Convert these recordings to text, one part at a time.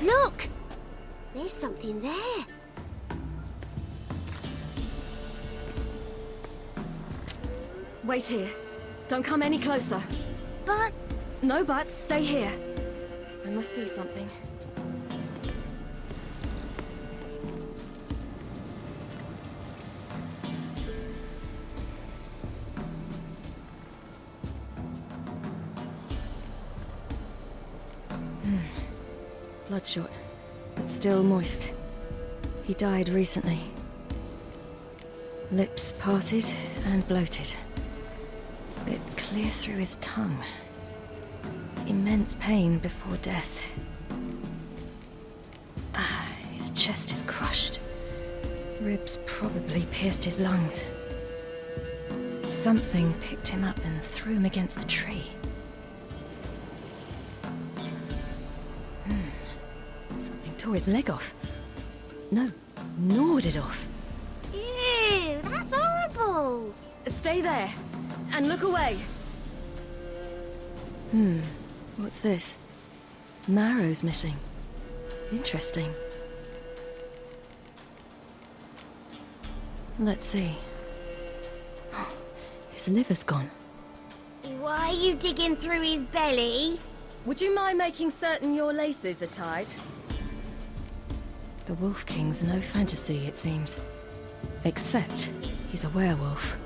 Look! There's something there. Wait here. Don't come any closer. But... No buts, stay here. I must see something. Bloodshot, but still moist. He died recently. Lips parted and bloated. Bit clear through his tongue. Immense pain before death. His chest is crushed. Ribs probably pierced his lungs. Something picked him up and threw him against the tree. Something tore his leg off. No, gnawed it off. Ew, that's horrible! Stay there, and look away. What's this? Marrow's missing. Interesting. Let's see. His liver's gone. Why are you digging through his belly? Would you mind making certain your laces are tied? The Wolf King's no fantasy, it seems. Except he's a werewolf.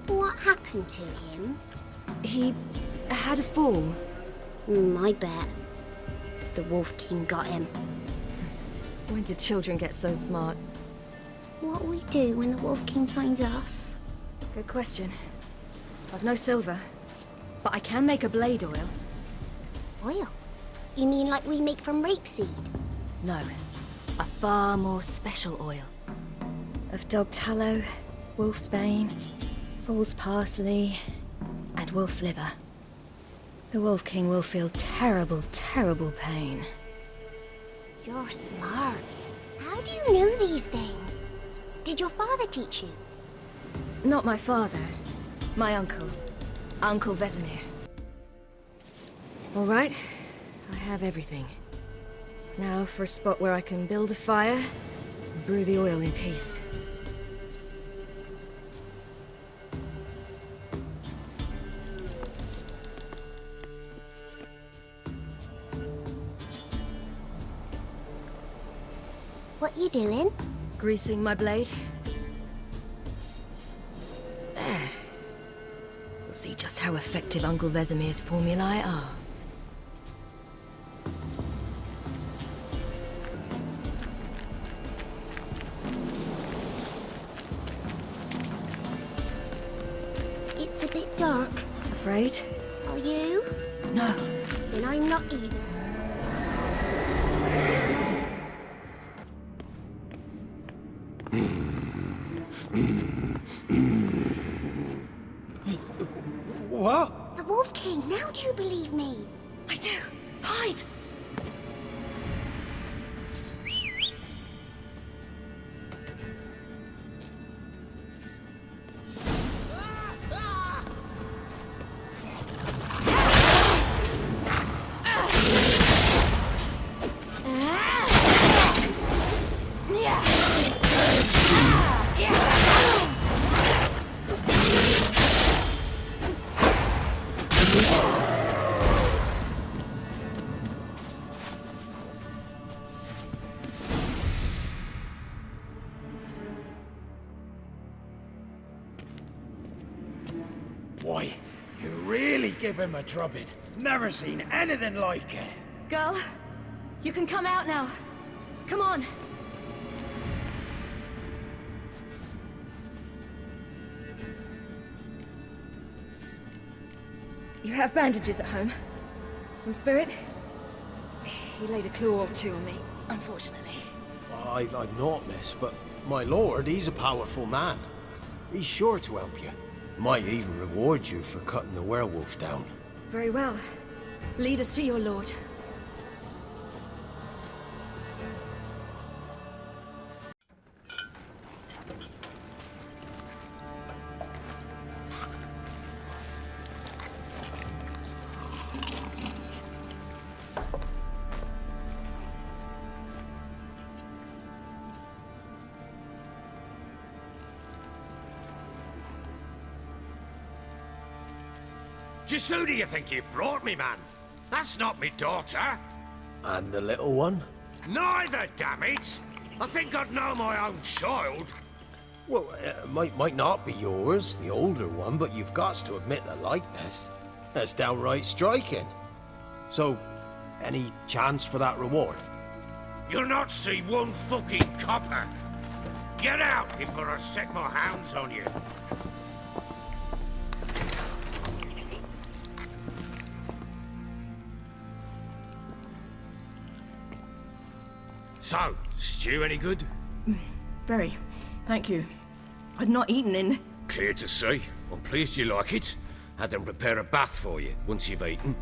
What happened to him? He had a fall. I bet. The Wolf King got him. When did children get so smart? What'll we do when the Wolf King finds us? Good question. I've no silver, but I can make a blade oil. Oil? You mean like we make from rapeseed? No, a far more special oil. Of dog tallow, wolf's bane, fool's parsley, and wolf's liver. The Wolf King will feel terrible, terrible pain. You're smart. How do you know these things? Did your father teach you? Not my father. My uncle. Uncle Vesemir. All right, I have everything. Now for a spot where I can build a fire and brew the oil in peace. What you doing? Greasing my blade. There. We'll see just how effective Uncle Vesemir's formulae are. It's a bit dark. Afraid? Are you? No. Then I'm not either. What? The Wolf King, now do you believe me? I do. Hide! Why, you really give him a drubbing. Never seen anything like it. Girl, you can come out now. Come on. You have bandages at home? Some spirit? He laid a claw or two on me, unfortunately. I've not, miss, but my lord, he's a powerful man. He's sure to help you. Might even reward you for cutting the werewolf down. Very well. Lead us to your lord. Just who do you think you brought me, man? That's not me daughter. And the little one? Neither, damn it! I think I'd know my own child. Well, it might not be yours, the older one, but you've got to admit the likeness. That's downright striking. So, any chance for that reward? You'll not see one fucking copper. Get out before I set my hounds on you. So, stew any good? Very. Thank you. I'd not eaten in... Clear to see. I'm pleased you like it. Had them prepare a bath for you once you've eaten.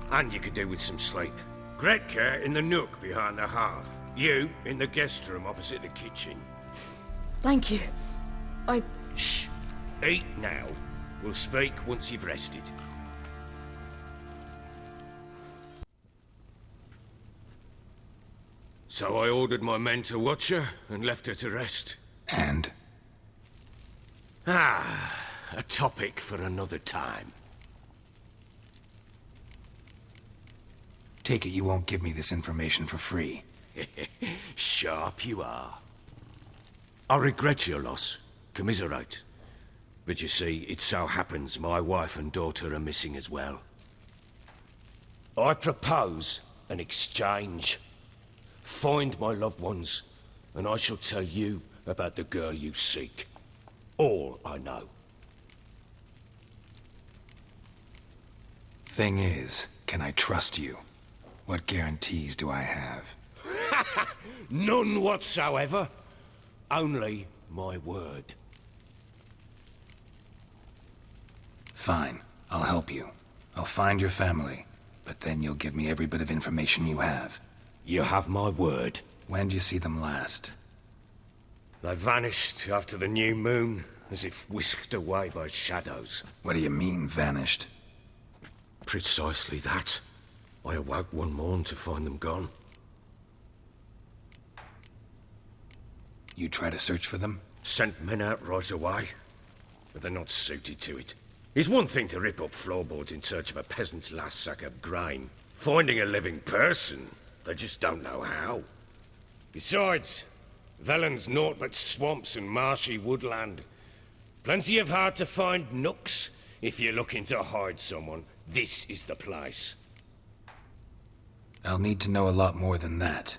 And you could do with some sleep. Gretka in the nook behind the hearth. You in the guest room opposite the kitchen. Thank you. Shh. Eat now. We'll speak once you've rested. So I ordered my men to watch her and left her to rest. And? A topic for another time. Take it you won't give me this information for free. Sharp you are. I regret your loss. Commiserate. But you see, it so happens my wife and daughter are missing as well. I propose an exchange. Find my loved ones, and I shall tell you about the girl you seek. All I know. Thing is, can I trust you? What guarantees do I have? None whatsoever. Only my word. Fine, I'll help you. I'll find your family, but then you'll give me every bit of information you have. You have my word. When do you see them last? They vanished after the new moon, as if whisked away by shadows. What do you mean, vanished? Precisely that. I awoke one morn to find them gone. You try to search for them? Sent men out right away, but they're not suited to it. It's one thing to rip up floorboards in search of a peasant's last sack of grain. Finding a living person, they just don't know how. Besides, Velen's naught but swamps and marshy woodland. Plenty of hard-to-find nooks. If you're looking to hide someone, this is the place. I'll need to know a lot more than that.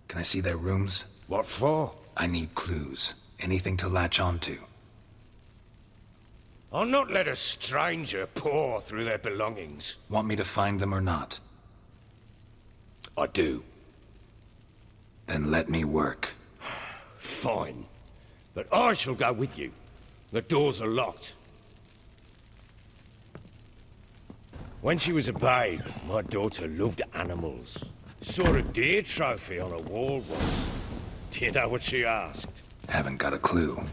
Can I see their rooms? What for? I need clues. Anything to latch onto. I'll not let a stranger pore through their belongings. Want me to find them or not? I do. Then let me work. Fine. But I shall go with you. The doors are locked. When she was a babe, my daughter loved animals. Saw a deer trophy on a wall once. Do you know what she asked? Haven't got a clue.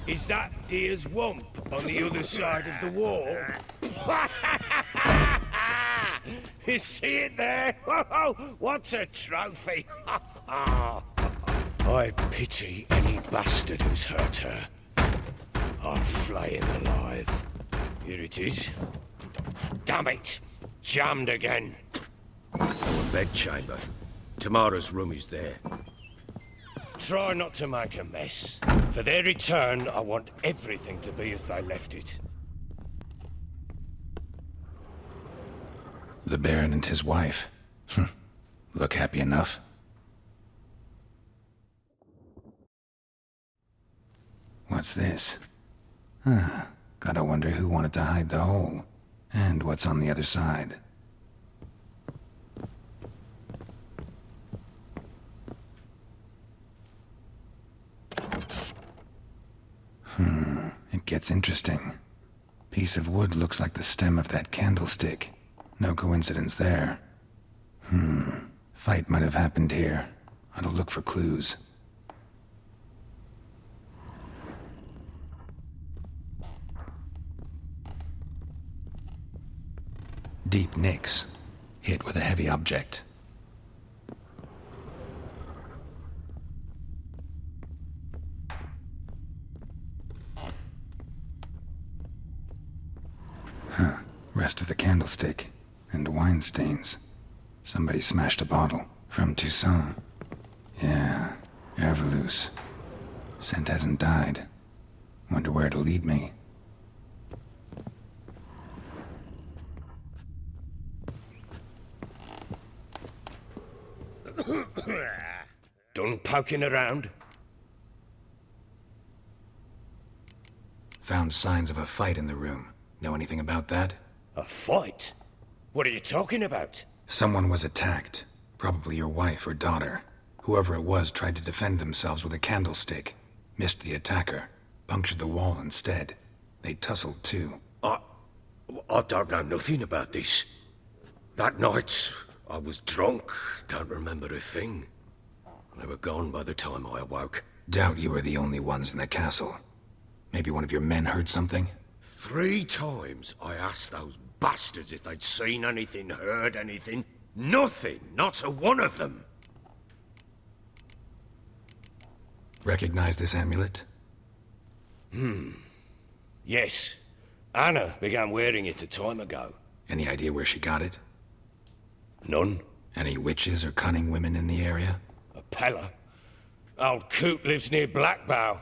Is that deer's wump on the other side of the wall? You see it there? What's a trophy? I pity any bastard who's hurt her. I'll flay him alive. Here it is. Damn it! Jammed again. Our bedchamber. Tamara's room is there. Try not to make a mess. For their return, I want everything to be as they left it. The Baron and his wife. Look happy enough. What's this? Gotta wonder who wanted to hide the hole. And what's on the other side. It gets interesting. Piece of wood looks like the stem of that candlestick. No coincidence there. Fight might have happened here. I'll look for clues. Deep nicks. Hit with a heavy object. rust of the candlestick, and wine stains. Somebody smashed a bottle. From Toussaint. Yeah, Herveloos. Scent hasn't died. Wonder where it'll lead me. Done poking around? Found signs of a fight in the room. Know anything about that? A fight? What are you talking about? Someone was attacked. Probably your wife or daughter. Whoever it was tried to defend themselves with a candlestick. Missed the attacker. Punctured the wall instead. They tussled too. I don't know nothing about this. That night, I was drunk. Don't remember a thing. They were gone by the time I awoke. Doubt you were the only ones in the castle. Maybe one of your men heard something? 3 times I asked those bastards if they'd seen anything, heard anything. Nothing, not a one of them. Recognize this amulet? Yes. Anna began wearing it a time ago. Any idea where she got it? None. Any witches or cunning women in the area? A pellar. Old Coot lives near Blackbow.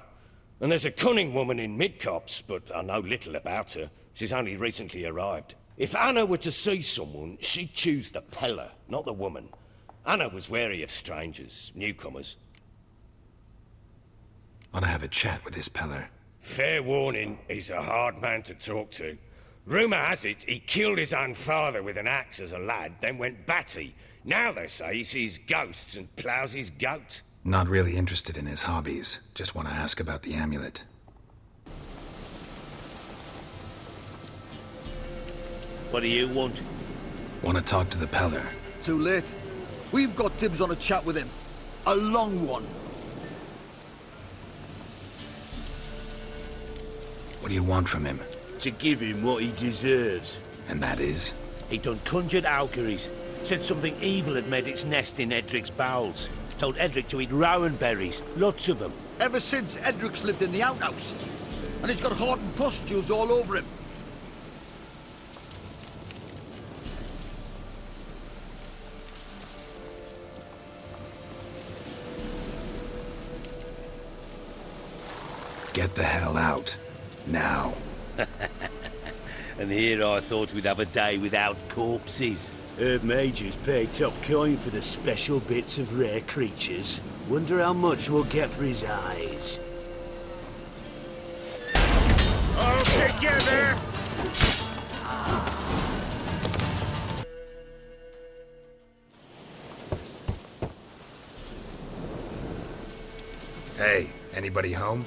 And there's a cunning woman in Midcopse, but I know little about her. She's only recently arrived. If Anna were to see someone, she'd choose the pellar, not the woman. Anna was wary of strangers, newcomers. Ought to have a chat with this pellar. Fair warning, he's a hard man to talk to. Rumour has it he killed his own father with an axe as a lad, then went batty. Now they say he sees ghosts and ploughs his goat. Not really interested in his hobbies. Just want to ask about the amulet. What do you want? Want to talk to the pellar. Too late. We've got dibs on a chat with him. A long one. What do you want from him? To give him what he deserves. And that is? He done conjured Alkeries. Said something evil had made its nest in Edric's bowels. Told Edric to eat rowan berries, lots of them. Ever since Edric's lived in the outhouse. And he's got heart and pustules all over him. Get the hell out. Now. And here I thought we'd have a day without corpses. Herb Major's paid top coin for the special bits of rare creatures. Wonder how much we'll get for his eyes. All together! Hey, anybody home?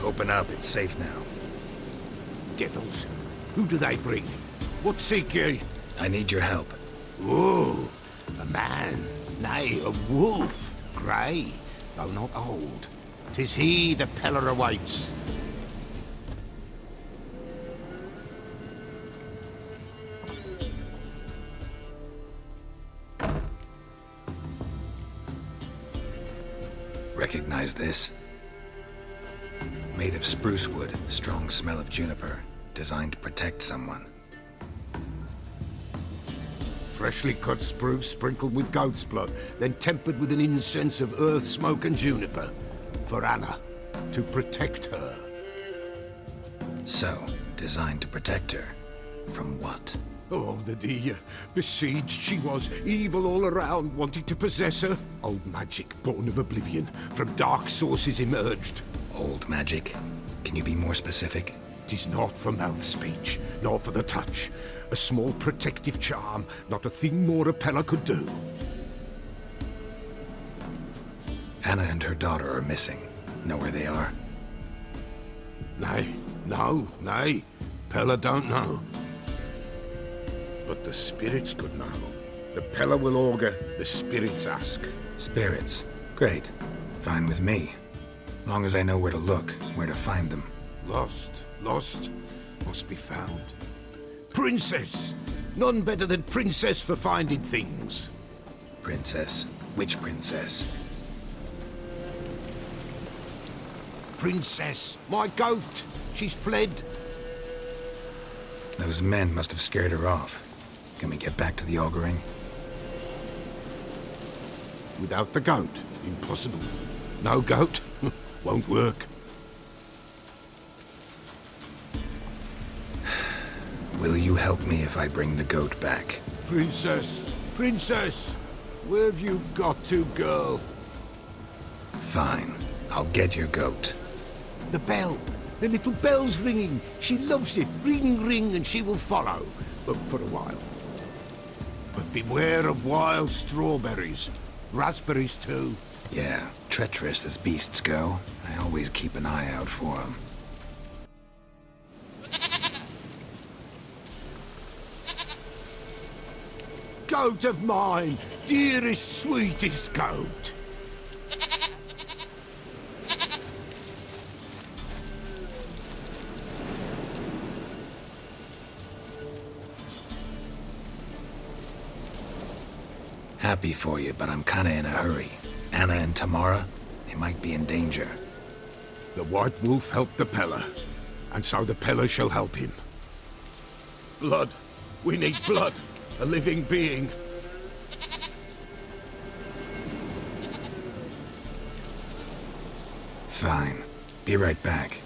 Open up, it's safe now. Devils. Who do they bring? What seek ye? I need your help. Oh, a man, nay, a wolf. Grey, though not old. 'Tis he the pellar awaits. Recognize this? Made of spruce wood, strong smell of juniper. Designed to protect someone. Freshly cut spruce sprinkled with goat's blood, then tempered with an incense of earth, smoke and juniper. For Anna, to protect her. So, designed to protect her. From what? Oh, the dear. Besieged she was, evil all around, wanting to possess her. Old magic, born of oblivion, from dark sources emerged. Old magic? Can you be more specific? 'Tis not for mouth speech, nor for the touch. A small protective charm, not a thing more a pellar could do. Anna and her daughter are missing. Know where they are? Nay, nay. Pellar don't know. But the spirits could know. The pellar will augur, the spirits ask. Spirits. Great. Fine with me. Long as I know where to look, where to find them. Lost, must be found. Princess! None better than Princess for finding things. Princess? Which princess? Princess, my goat! She's fled. Those men must have scared her off. Can we get back to the auguring? Without the goat, impossible. No goat, won't work. Will you help me if I bring the goat back? Princess! Princess! Where have you got to, girl? Fine. I'll get your goat. The bell! The little bell's ringing. She loves it. Ring, ring, and she will follow. But for a while. But beware of wild strawberries. Raspberries, too. Yeah, treacherous as beasts go. I always keep an eye out for them. Goat of mine! Dearest, sweetest goat! Happy for you, but I'm kinda in a hurry. Anna and Tamara, they might be in danger. The White Wolf helped the Pellar, and so the Pellar shall help him. Blood. We need blood. A living being. Fine. Be right back.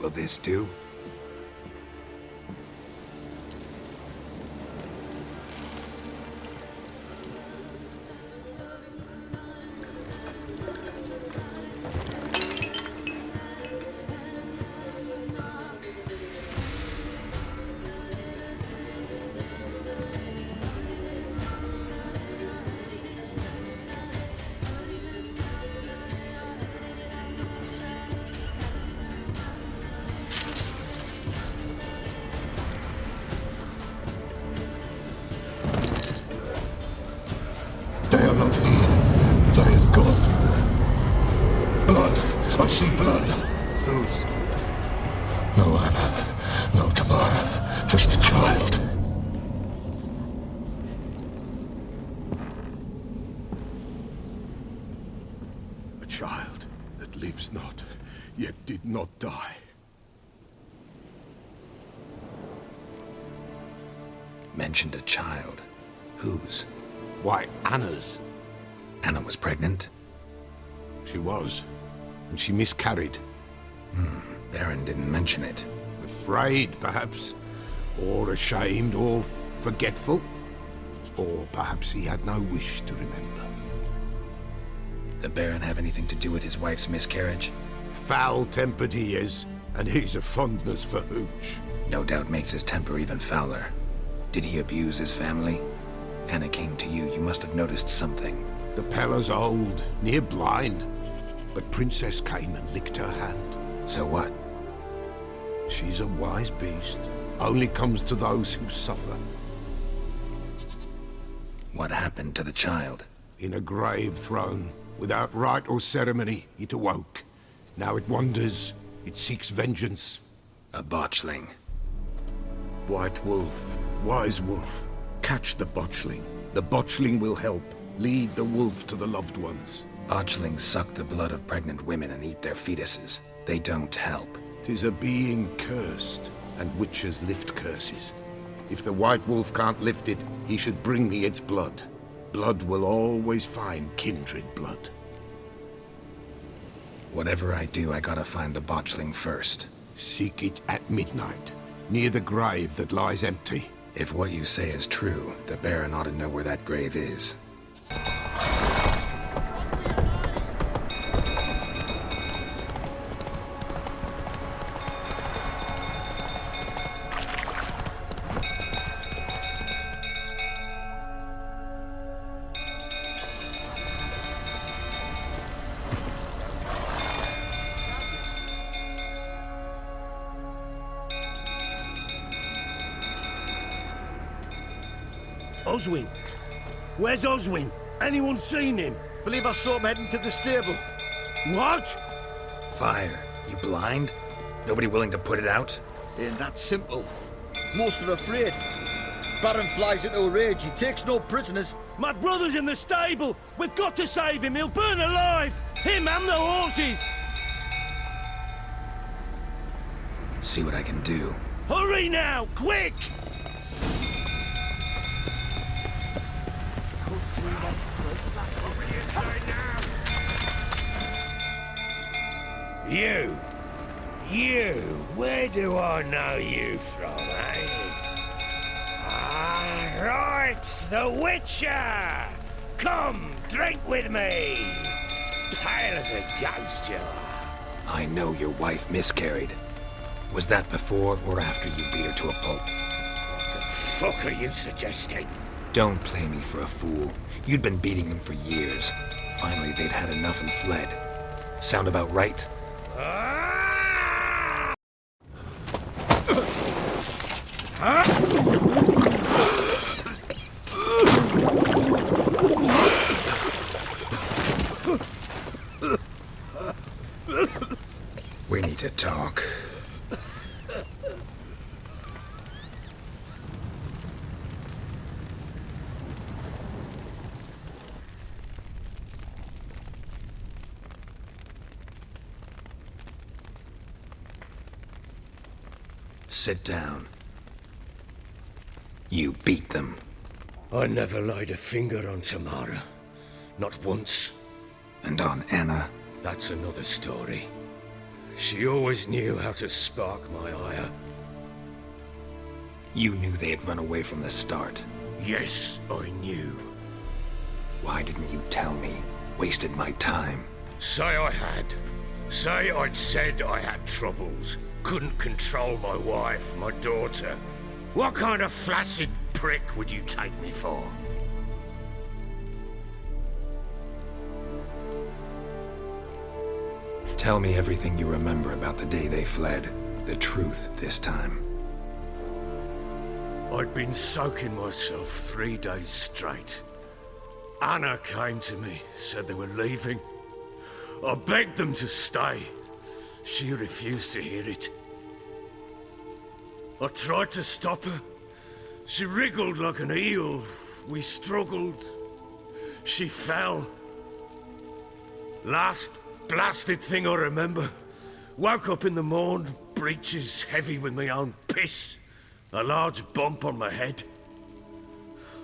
Will this do? They are not here. They is gone. Blood. I see blood. Whose? No Anna. No Tamara. Just a child. A child that lives not, yet did not die. Mentioned a child. Whose? Why, Anna's. Anna was pregnant? She was. And she miscarried. Baron didn't mention it. Afraid, perhaps. Or ashamed, or forgetful. Or perhaps he had no wish to remember. The Baron have anything to do with his wife's miscarriage? Foul-tempered he is, and he's a fondness for hooch. No doubt makes his temper even fouler. Did he abuse his family? Anna came to you. You must have noticed something. The Pellar's old, near blind. But Princess came and licked her hand. So what? She's a wise beast. Only comes to those who suffer. What happened to the child? In a grave thrown, without rite or ceremony, it awoke. Now it wanders. It seeks vengeance. A botchling. White Wolf, Wise Wolf. Catch the botchling. The botchling will help. Lead the wolf to the loved ones. Botchlings suck the blood of pregnant women and eat their fetuses. They don't help. 'Tis a being cursed, and witches lift curses. If the White Wolf can't lift it, he should bring me its blood. Blood will always find kindred blood. Whatever I do, I gotta find the botchling first. Seek it at midnight, near the grave that lies empty. If what you say is true, the Baron ought to know where that grave is. Oswin? Where's Oswin? Anyone seen him? Believe I saw him heading to the stable. What? Fire. You blind? Nobody willing to put it out? Ain't that simple. Most are afraid. Baron flies into a rage. He takes no prisoners. My brother's in the stable. We've got to save him. He'll burn alive. Him and the horses. See what I can do. Hurry now, quick! You, where do I know you from, eh? Ah, right, the Witcher! Come, drink with me! Pale as a ghost, you are. I know your wife miscarried. Was that before or after you beat her to a pulp? What the fuck are you suggesting? Don't play me for a fool. You'd been beating them for years. Finally, they'd had enough and fled. Sound about right? We need to talk. Sit down. You beat them. I never laid a finger on Tamara. Not once. And on Anna? That's another story. She always knew how to spark my ire. You knew they had run away from the start. Yes, I knew. Why didn't you tell me? Wasted my time. Say I had. Say I'd said I had troubles. Couldn't control my wife, my daughter. What kind of flaccid prick would you take me for? Tell me everything you remember about the day they fled. The truth this time. I'd been soaking myself 3 days straight. Anna came to me, said they were leaving. I begged them to stay. She refused to hear it. I tried to stop her. She wriggled like an eel. We struggled. She fell. Last blasted thing I remember. Woke up in the morn, breeches heavy with my own piss. A large bump on my head.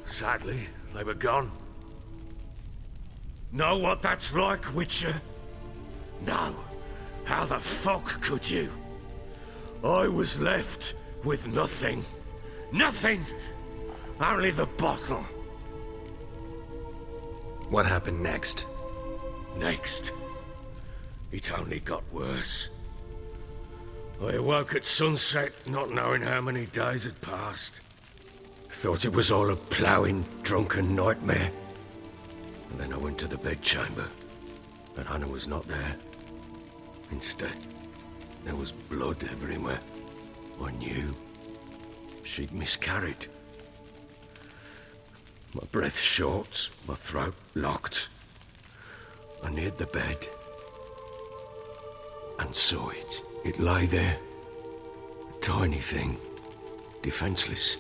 Sadly, they were gone. Know what that's like, Witcher? No. How the fuck could you? I was left with nothing. Nothing! Only the bottle. What happened next? Next, it only got worse. I awoke at sunset, not knowing how many days had passed. Thought it was all a ploughing, drunken nightmare. And then I went to the bedchamber, but Anna was not there. Instead, there was blood everywhere. I knew she'd miscarried. My breath short, my throat locked. I neared the bed and saw it. It lay there, a tiny thing, defenseless,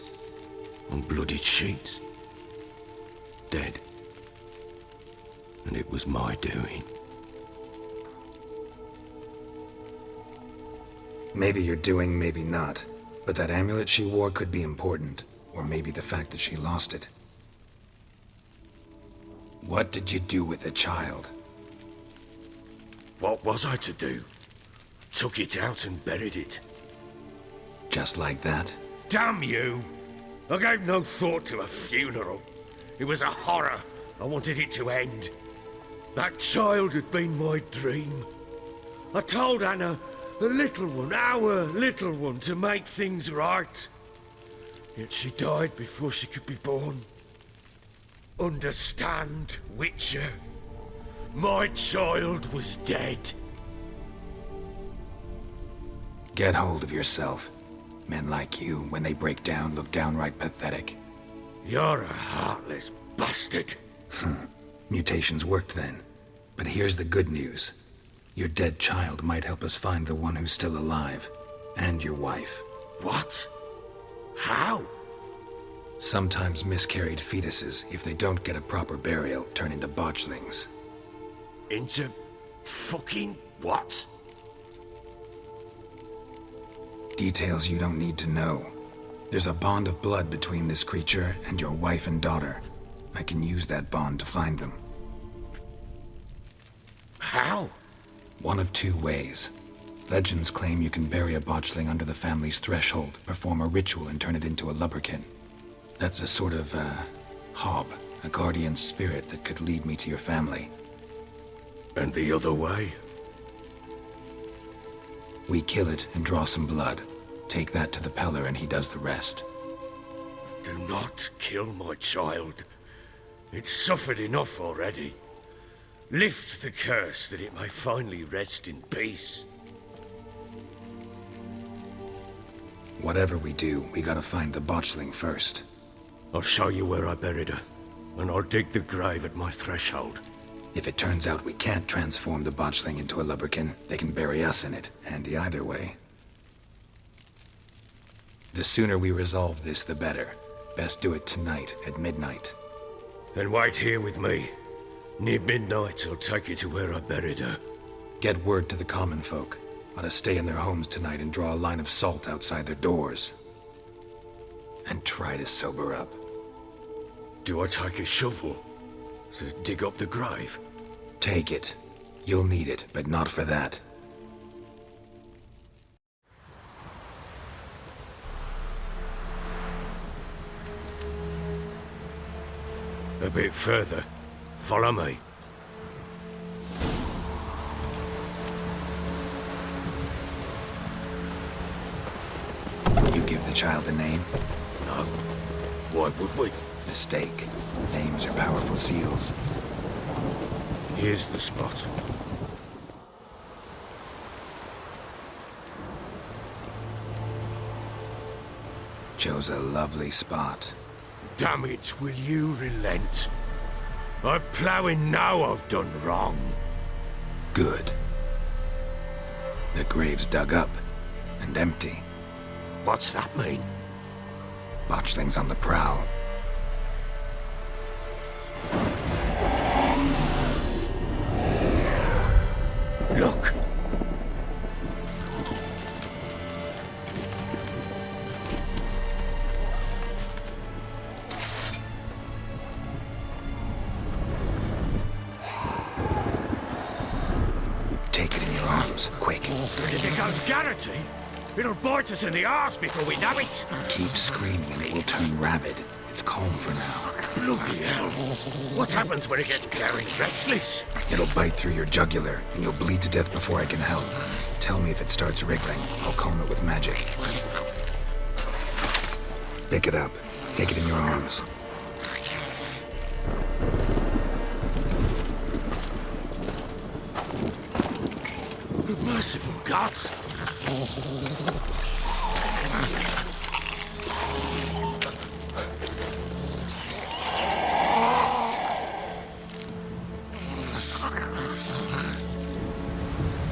on bloodied sheets, dead. And it was my doing. Maybe you're doing, maybe not. But that amulet she wore could be important. Or maybe the fact that she lost it. What did you do with the child? What was I to do? Took it out and buried it. Just like that? Damn you! I gave no thought to a funeral. It was a horror. I wanted it to end. That child had been my dream. I told Anna, the little one, our little one, to make things right. Yet she died before she could be born. Understand, Witcher? My child was dead. Get hold of yourself. Men like you, when they break down, look downright pathetic. You're a heartless bastard. Mutations worked then. But here's the good news. Your dead child might help us find the one who's still alive, and your wife. What? How? Sometimes miscarried fetuses, if they don't get a proper burial, turn into botchlings. Into fucking what? Details you don't need to know. There's a bond of blood between this creature and your wife and daughter. I can use that bond to find them. How? One of two ways. Legends claim you can bury a botchling under the family's threshold, perform a ritual, and turn it into a lubberkin. That's a sort of, hob, a guardian spirit that could lead me to your family. And the other way? We kill it and draw some blood. Take that to the pellar and he does the rest. Do not kill my child. It's suffered enough already. Lift the curse that it may finally rest in peace. Whatever we do, we gotta find the botchling first. I'll show you where I buried her, and I'll dig the grave at my threshold. If it turns out we can't transform the botchling into a lubberkin, they can bury us in it. Handy either way. The sooner we resolve this, the better. Best do it tonight, at midnight. Then wait here with me. Near midnight, I'll take you to where I buried her. Get word to the common folk. Ought to stay in their homes tonight and draw a line of salt outside their doors. And try to sober up. Do I take a shovel to dig up the grave? Take it. You'll need it, but not for that. A bit further. Follow me. You give the child a name? No. Why would we? Mistake. Names are powerful seals. Here's the spot. Chose a lovely spot. Damn it, will you relent? I'm ploughing now I've done wrong. Good. The grave's dug up and empty. What's that mean? Botchling's on the prowl. Look. Take it in your arms, quick. If it goes Garrity, it'll bite us in the arse before we know it. Keep screaming and it will turn rabid. It's calm for now. Bloody hell. What happens when it gets very restless? It'll bite through your jugular, and you'll bleed to death before I can help. Tell me if it starts wriggling. I'll calm it with magic. Pick it up. Take it in your arms. Merciful gods.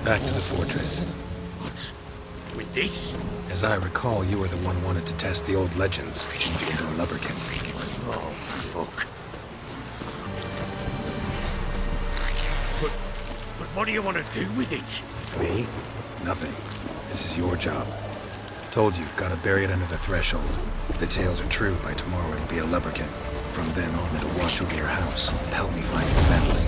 Back to the fortress. What? With this? As I recall, you were the one wanted to test the old legends, change it into a lubberkin. Oh, fuck. But what do you want to do with it? Me? Nothing. This is your job. Told you, gotta bury it under the threshold. If the tales are true, by tomorrow it'll be a lubberkin. From then on, it'll watch over your house and help me find your family.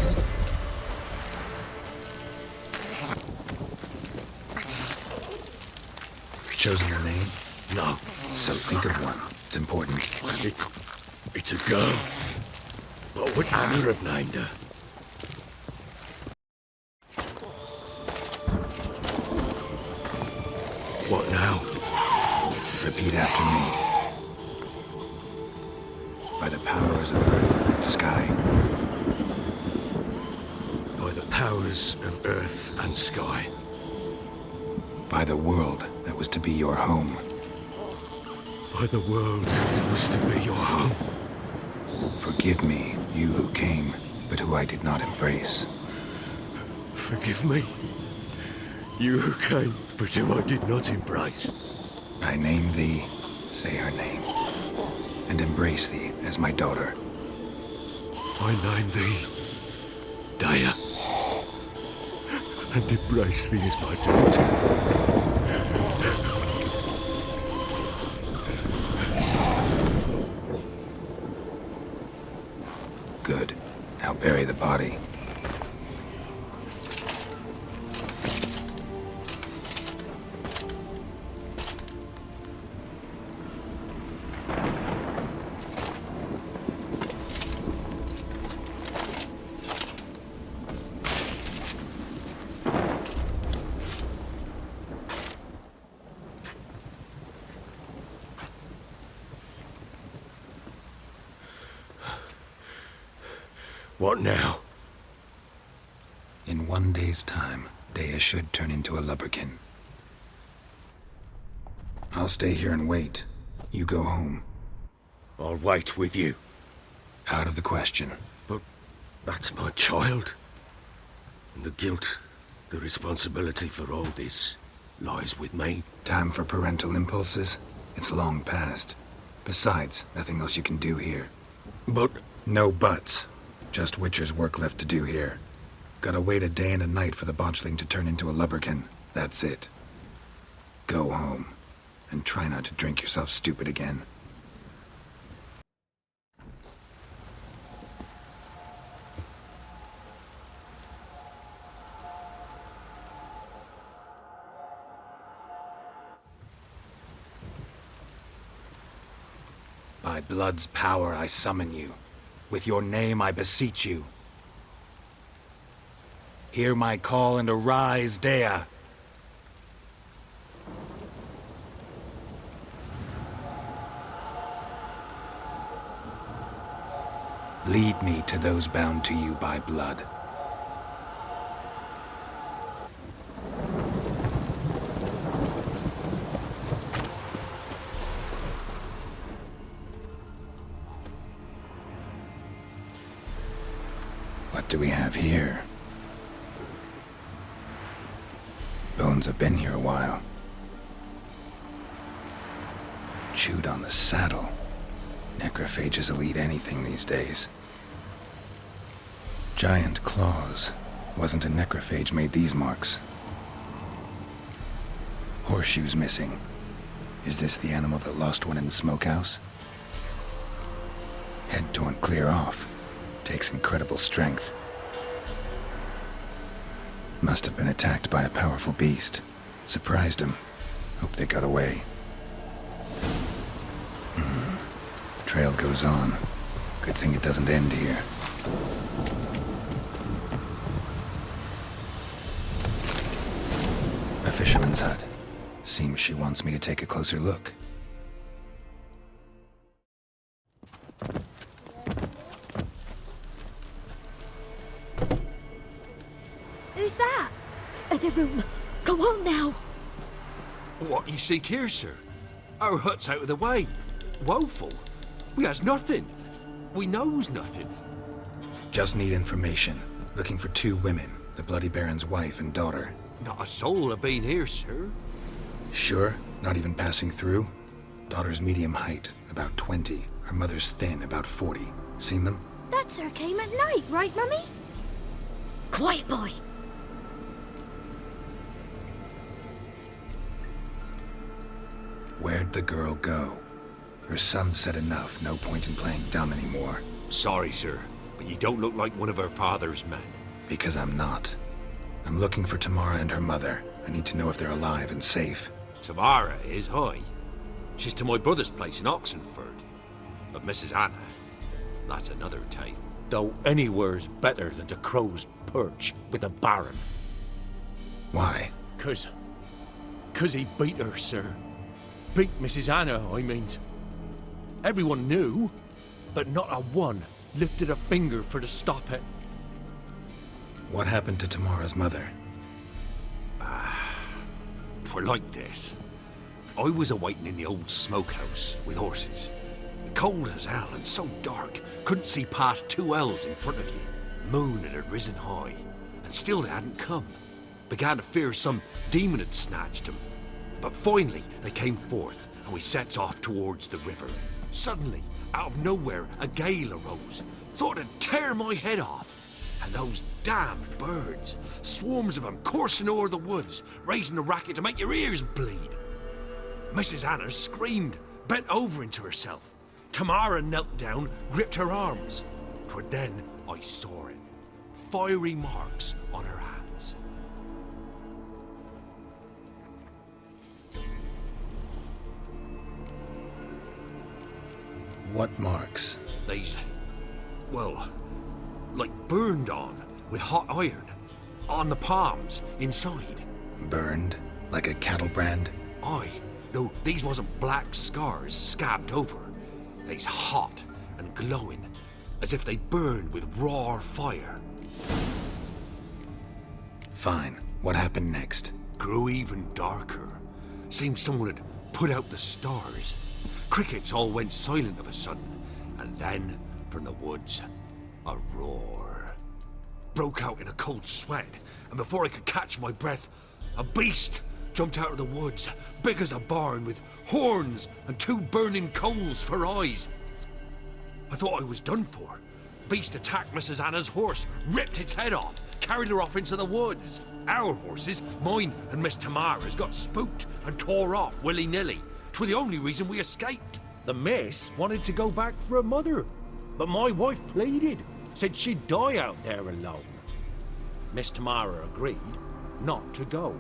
Chosen a name? No. So think of one. It's important. It's a girl. What would Anna have named her? What now? Repeat after me. By the powers of earth and sky. By the powers of earth and sky. By the world that was to be your home. By the world that was to be your home. Forgive me, you who came, but who I did not embrace. Forgive me? You who came, but who I did not embrace. I name thee, say her name, and embrace thee as my daughter. I name thee, Dea, and embrace thee as my daughter. Good. Now bury the body. What now? In 1 day's time, Dea should turn into a lubberkin. I'll stay here and wait. You go home. I'll wait with you. Out of the question. But that's my child. And the guilt, the responsibility for all this lies with me. Time for parental impulses? It's long past. Besides, nothing else you can do here. But... No buts. Just Witcher's work left to do here. Gotta wait a day and a night for the botchling to turn into a lubberkin. That's it. Go home. And try not to drink yourself stupid again. By blood's power I summon you. With your name I beseech you. Hear my call and arise, Dea. Lead me to those bound to you by blood. What do we have here? Bones have been here a while. Chewed on the saddle. Necrophages will eat anything these days. Giant claws. Wasn't a necrophage made these marks. Horseshoes missing. Is this the animal that lost one in the smokehouse? Head torn clear off. Takes incredible strength. Must have been attacked by a powerful beast. Surprised him. Hope they got away. Trail goes on. Good thing it doesn't end here. A fisherman's hut. Seems she wants me to take a closer look. Who's that? The room. Go on now. What you seek here, sir? Our hut's out of the way. Woeful. We has nothing. We knows nothing. Just need information. Looking for 2 women. The Bloody Baron's wife and daughter. Not a soul have been here, sir. Sure? Not even passing through? Daughter's medium height, about 20. Her mother's thin, about 40. Seen them? That sir came at night, right, Mummy? Quiet, boy. Where'd the girl go? Her son said enough, no point in playing dumb anymore. Sorry, sir, but you don't look like one of her father's men. Because I'm not. I'm looking for Tamara and her mother. I need to know if they're alive and safe. Tamara is, hi. She's to my brother's place in Oxenford. But Mrs. Anna, that's another tale. Though anywhere's better than the Crow's Perch with the Baron. Why? 'Cause he beat her, sir. Beat Mrs. Anna, I means. Everyone knew, but not a one lifted a finger for to stop it. What happened to Tamara's mother? 'Twere like this. I was awaiting in the old smokehouse with horses. Cold as hell and so dark, couldn't see past 2 ells in front of you. Moon had risen high, and still they hadn't come. began to fear some demon had snatched him. But finally, they came forth, and we sets off towards the river. Suddenly, out of nowhere, a gale arose. Thought it'd tear my head off. And those damn birds, swarms of them coursing o'er the woods, raising a racket to make your ears bleed. Mrs. Anna screamed, bent over into herself. Tamara knelt down, gripped her arms. 'Twas then I saw it. Fiery marks on her hands. What marks? These, well, like burned on with hot iron. On the palms, inside. Burned? Like a cattle brand? Aye, though these wasn't black scars scabbed over. They's hot and glowing, as if they burned with raw fire. Fine. What happened next? Grew even darker. Seemed someone had put out the stars. Crickets all went silent of a sudden, and then, from the woods, a roar. Broke out in a cold sweat, and before I could catch my breath, a beast jumped out of the woods, big as a barn, with horns and 2 burning coals for eyes. I thought I was done for. The beast attacked Mrs. Anna's horse, ripped its head off, carried her off into the woods. Our horses, mine and Miss Tamara's, got spooked and tore off willy-nilly. 'Twas the only reason we escaped. The miss wanted to go back for her mother, but my wife pleaded, said she'd die out there alone. Miss Tamara agreed not to go.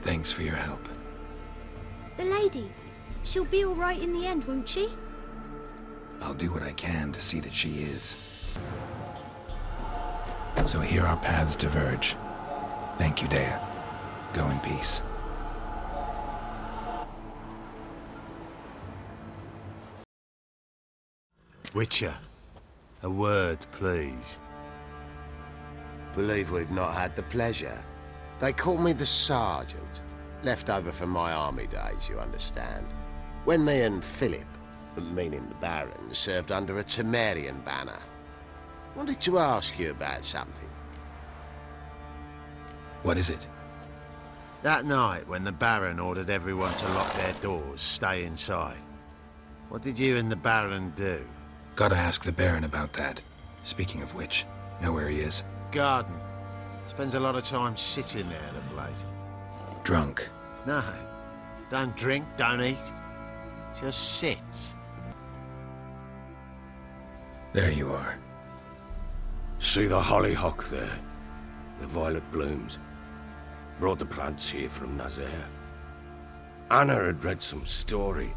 Thanks for your help. The lady, she'll be all right in the end, won't she? I'll do what I can to see that she is. So here our paths diverge. Thank you, Dea. Go in peace. Witcher, a word, please. Believe we've not had the pleasure. They call me the Sergeant. Left over from my army days, you understand. When me and Philip, meaning the Baron, served under a Temerian banner. Wanted to ask you about something. What is it? That night when the Baron ordered everyone to lock their doors, stay inside. What did you and the Baron do? Gotta ask the Baron about that. Speaking of which, know where he is? Garden. Spends a lot of time sitting there of late. Drunk. No. Don't drink, don't eat. Just sits. There you are. See the hollyhock there? The violet blooms. Brought the plants here from Nazaire. Anna had read some story.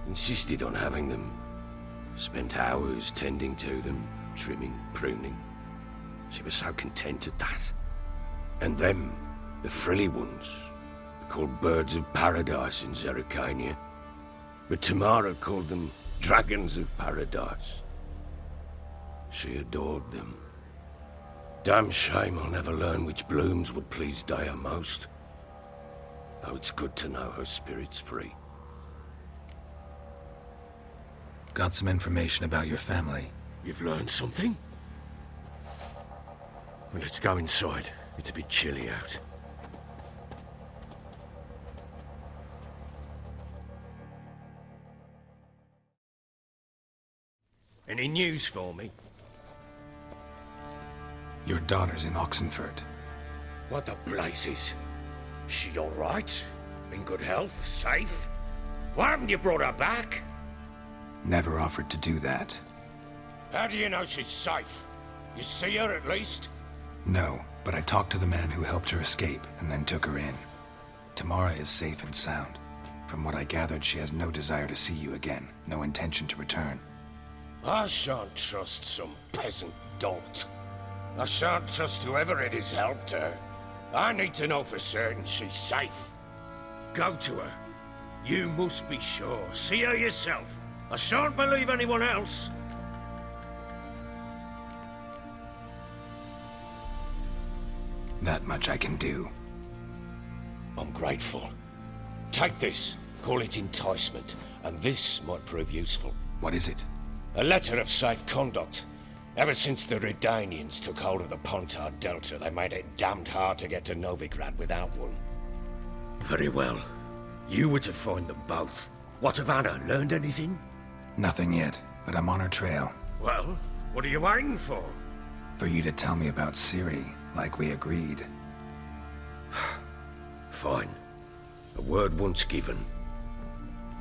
Insisted on having them. Spent hours tending to them, trimming, pruning. She was so content at that. And them, the frilly ones, called birds of paradise in Zerrikania. But Tamara called them dragons of paradise. She adored them. Damn shame I'll never learn which blooms would please Dea most. Though it's good to know her spirit's free. Got some information about your family. You've learned something? Well, let's go inside. It's a bit chilly out. Any news for me? Your daughter's in Oxenford. What the blazes? She all right? In good health? Safe? Why haven't you brought her back? Never offered to do that. How do you know she's safe? You see her at least? No, but I talked to the man who helped her escape and then took her in. Tamara is safe and sound. From what I gathered, she has no desire to see you again, no intention to return. I shan't trust some peasant dolt. I shan't trust whoever it is helped her. I need to know for certain she's safe. Go to her. You must be sure. See her yourself. I shan't believe anyone else. That much I can do. I'm grateful. Take this. Call it enticement. And this might prove useful. What is it? A letter of safe conduct. Ever since the Redanians took hold of the Pontar Delta, they made it damned hard to get to Novigrad without one. Very well. You were to find them both. What of Anna? Learned anything? Nothing yet, but I'm on her trail. Well, what are you waiting for? For you to tell me about Ciri, like we agreed. Fine. A word once given.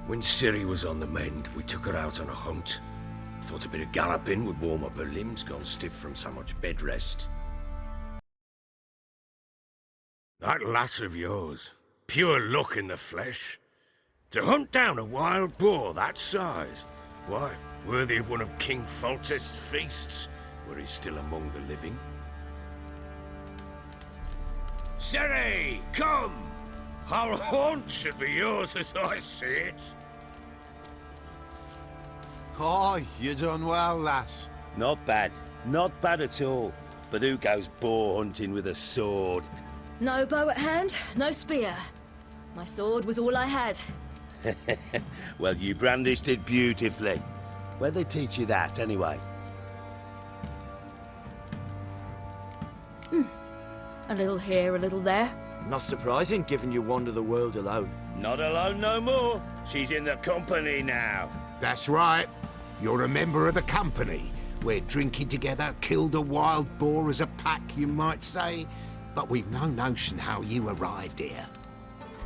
When Ciri was on the mend, we took her out on a hunt. Thought a bit of galloping would warm up her limbs, gone stiff from so much bed rest. That lass of yours, pure luck in the flesh. To hunt down a wild boar that size, why, worthy of one of King Foltest's feasts, were he still among the living. Ciri, come! Our haunt should be yours as I see it. Oh, you done well, lass. Not bad. Not bad at all. But who goes boar hunting with a sword? No bow at hand, no spear. My sword was all I had. Well, you brandished it beautifully. Where'd they teach you that, anyway? A little here, a little there. Not surprising, given you wander the world alone. Not alone no more. She's in the company now. That's right. You're a member of the company. We're drinking together, killed a wild boar as a pack, you might say. But we've no notion how you arrived here.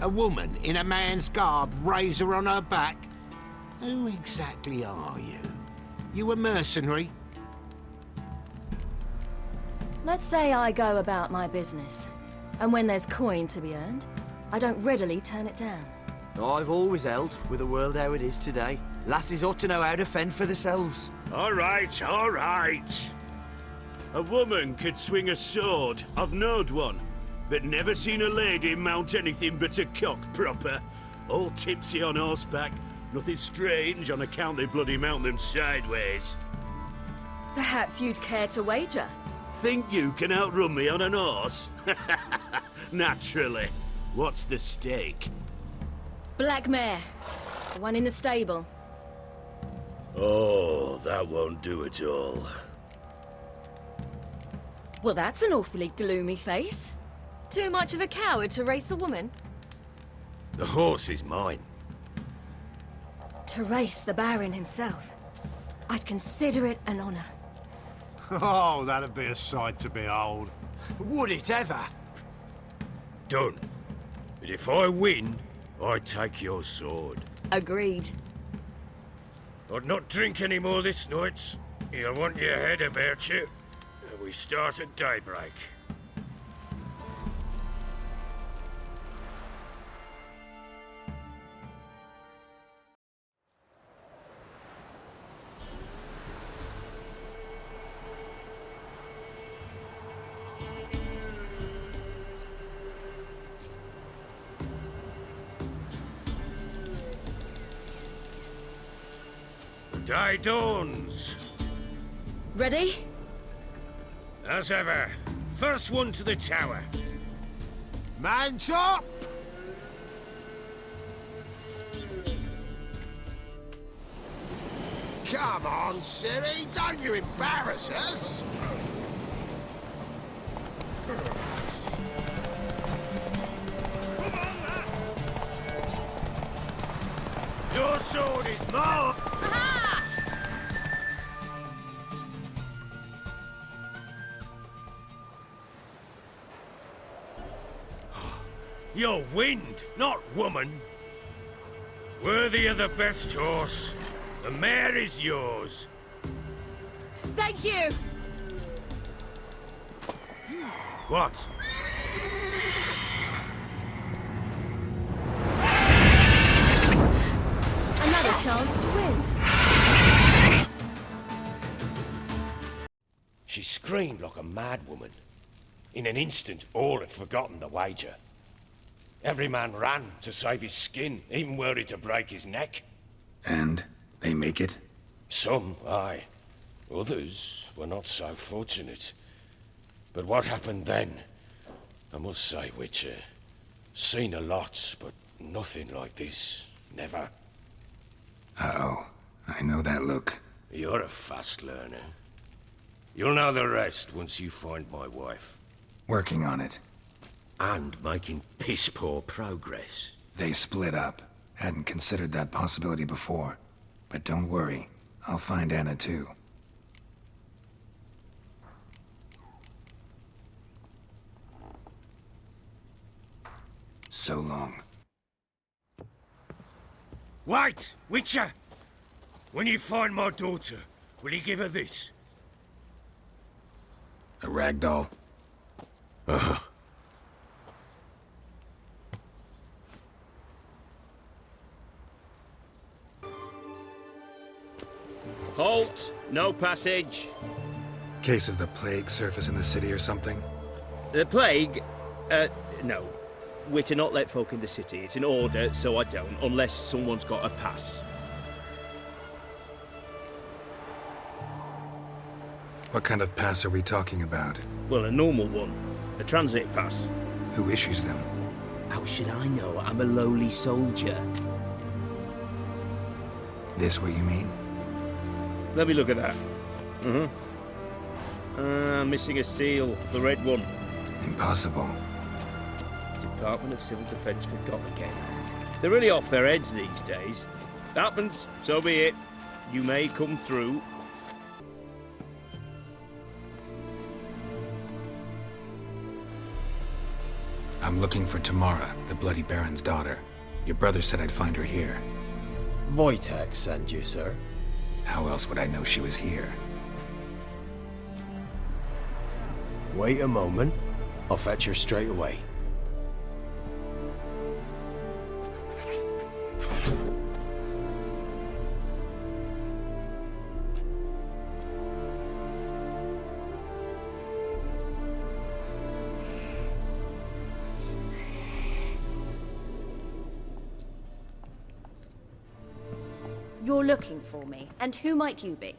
A woman in a man's garb, razor on her back. Who exactly are you? You a mercenary? Let's say I go about my business. And when there's coin to be earned, I don't readily turn it down. I've always held, with the world how it is today, lasses ought to know how to fend for themselves. All right, all right. A woman could swing a sword. I've knowed one. But never seen a lady mount anything but a cock proper. All tipsy on horseback. Nothing strange on account they bloody mount them sideways. Perhaps you'd care to wager? Think you can outrun me on an horse? Naturally. What's the stake? Black mare. The one in the stable. Oh, that won't do at all. Well, that's an awfully gloomy face. Too much of a coward to race a woman? The horse is mine. To race the Baron himself. I'd consider it an honor. Oh, that'd be a sight to behold. Would it ever? Done. But if I win, I take your sword. Agreed. I'd not drink any more this night. You'll want your head about you. We start at daybreak. Day dawns. Ready? As ever. First one to the tower. Man chop! Come on, Ciri, don't you embarrass us! Your sword is mine! You're wind, not woman. Worthy of the best horse. The mare is yours. Thank you! What? Another chance to win. She screamed like a mad woman. In an instant, all had forgotten the wager. Every man ran to save his skin, even worried to break his neck. And they make it? Some, aye. Others were not so fortunate. But what happened then? I must say, Witcher, seen a lot, but nothing like this. Never. Uh-oh. I know that look. You're a fast learner. You'll know the rest once you find my wife. Working on it. And making piss-poor progress. They split up. Hadn't considered that possibility before. But don't worry. I'll find Anna too. So long. Wait, Witcher! When you find my daughter, will you give her this? A ragdoll? Uh-huh. Halt! No passage. Case of the plague surface in the city or something? The plague? No. We're to not let folk in the city. It's an order, so I don't, unless someone's got a pass. What kind of pass are we talking about? Well, a normal one. A transit pass. Who issues them? How should I know? I'm a lowly soldier. This what you mean? Let me look at that. Missing a seal. The red one. Impossible. Department of Civil Defence forgot again. They're really off their heads these days. Happens, so be it. You may come through. I'm looking for Tamara, the Bloody Baron's daughter. Your brother said I'd find her here. Wojtek sent you, sir. How else would I know she was here? Wait a moment. I'll fetch her straight away. You're looking for me, and who might you be?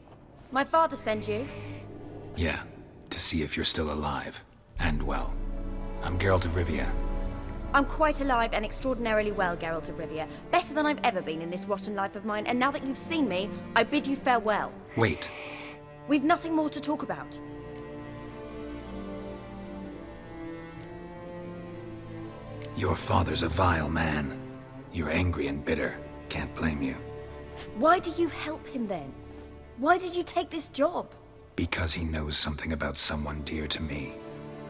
My father sent you? Yeah, to see if you're still alive. And well. I'm Geralt of Rivia. I'm quite alive and extraordinarily well, Geralt of Rivia. Better than I've ever been in this rotten life of mine, and now that you've seen me, I bid you farewell. Wait. We've nothing more to talk about. Your father's a vile man. You're angry and bitter. Can't blame you. Why do you help him then? Why did you take this job? Because he knows something about someone dear to me.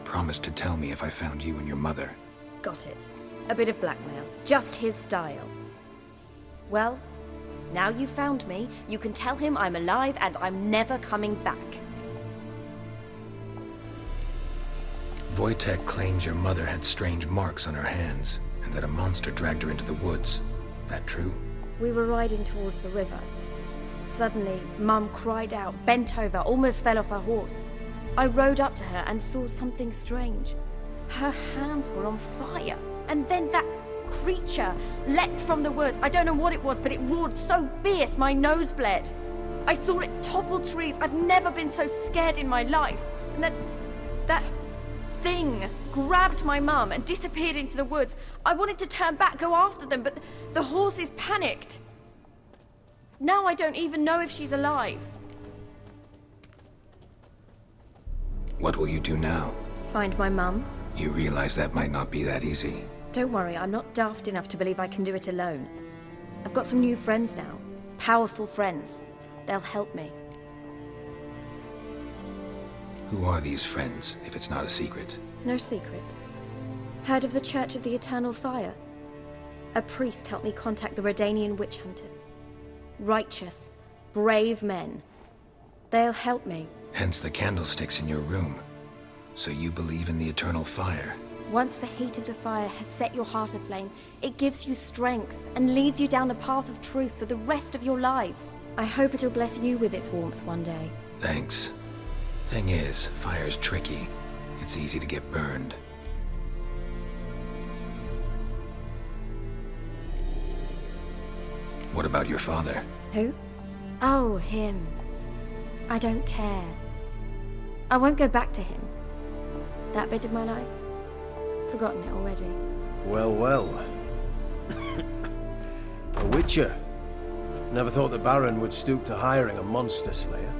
Promised to tell me if I found you and your mother. Got it. A bit of blackmail. Just his style. Well, now you've found me, you can tell him I'm alive and I'm never coming back. Wojtek claims your mother had strange marks on her hands, and that a monster dragged her into the woods. That true? We were riding towards the river. Suddenly, Mum cried out, bent over, almost fell off her horse. I rode up to her and saw something strange. Her hands were on fire. And then that creature leapt from the woods. I don't know what it was, but it roared so fierce my nose bled. I saw it topple trees. I've never been so scared in my life. And that thing grabbed my mum and disappeared into the woods. I wanted to turn back, go after them, but the horses panicked. Now I don't even know if she's alive. What will you do now? Find my mum. You realize that might not be that easy. Don't worry, I'm not daft enough to believe I can do it alone. I've got some new friends now. Powerful friends. They'll help me. Who are these friends, if it's not a secret? No secret. Heard of the Church of the Eternal Fire? A priest helped me contact the Redanian witch hunters. Righteous, brave men. They'll help me. Hence the candlesticks in your room. So you believe in the eternal fire? Once the heat of the fire has set your heart aflame, it gives you strength and leads you down the path of truth for the rest of your life. I hope it'll bless you with its warmth one day. Thanks. Thing is, fire's tricky. It's easy to get burned. What about your father? Who? Oh, him. I don't care. I won't go back to him. That bit of my life? Forgotten it already. Well, well. A witcher. Never thought the Baron would stoop to hiring a monster slayer.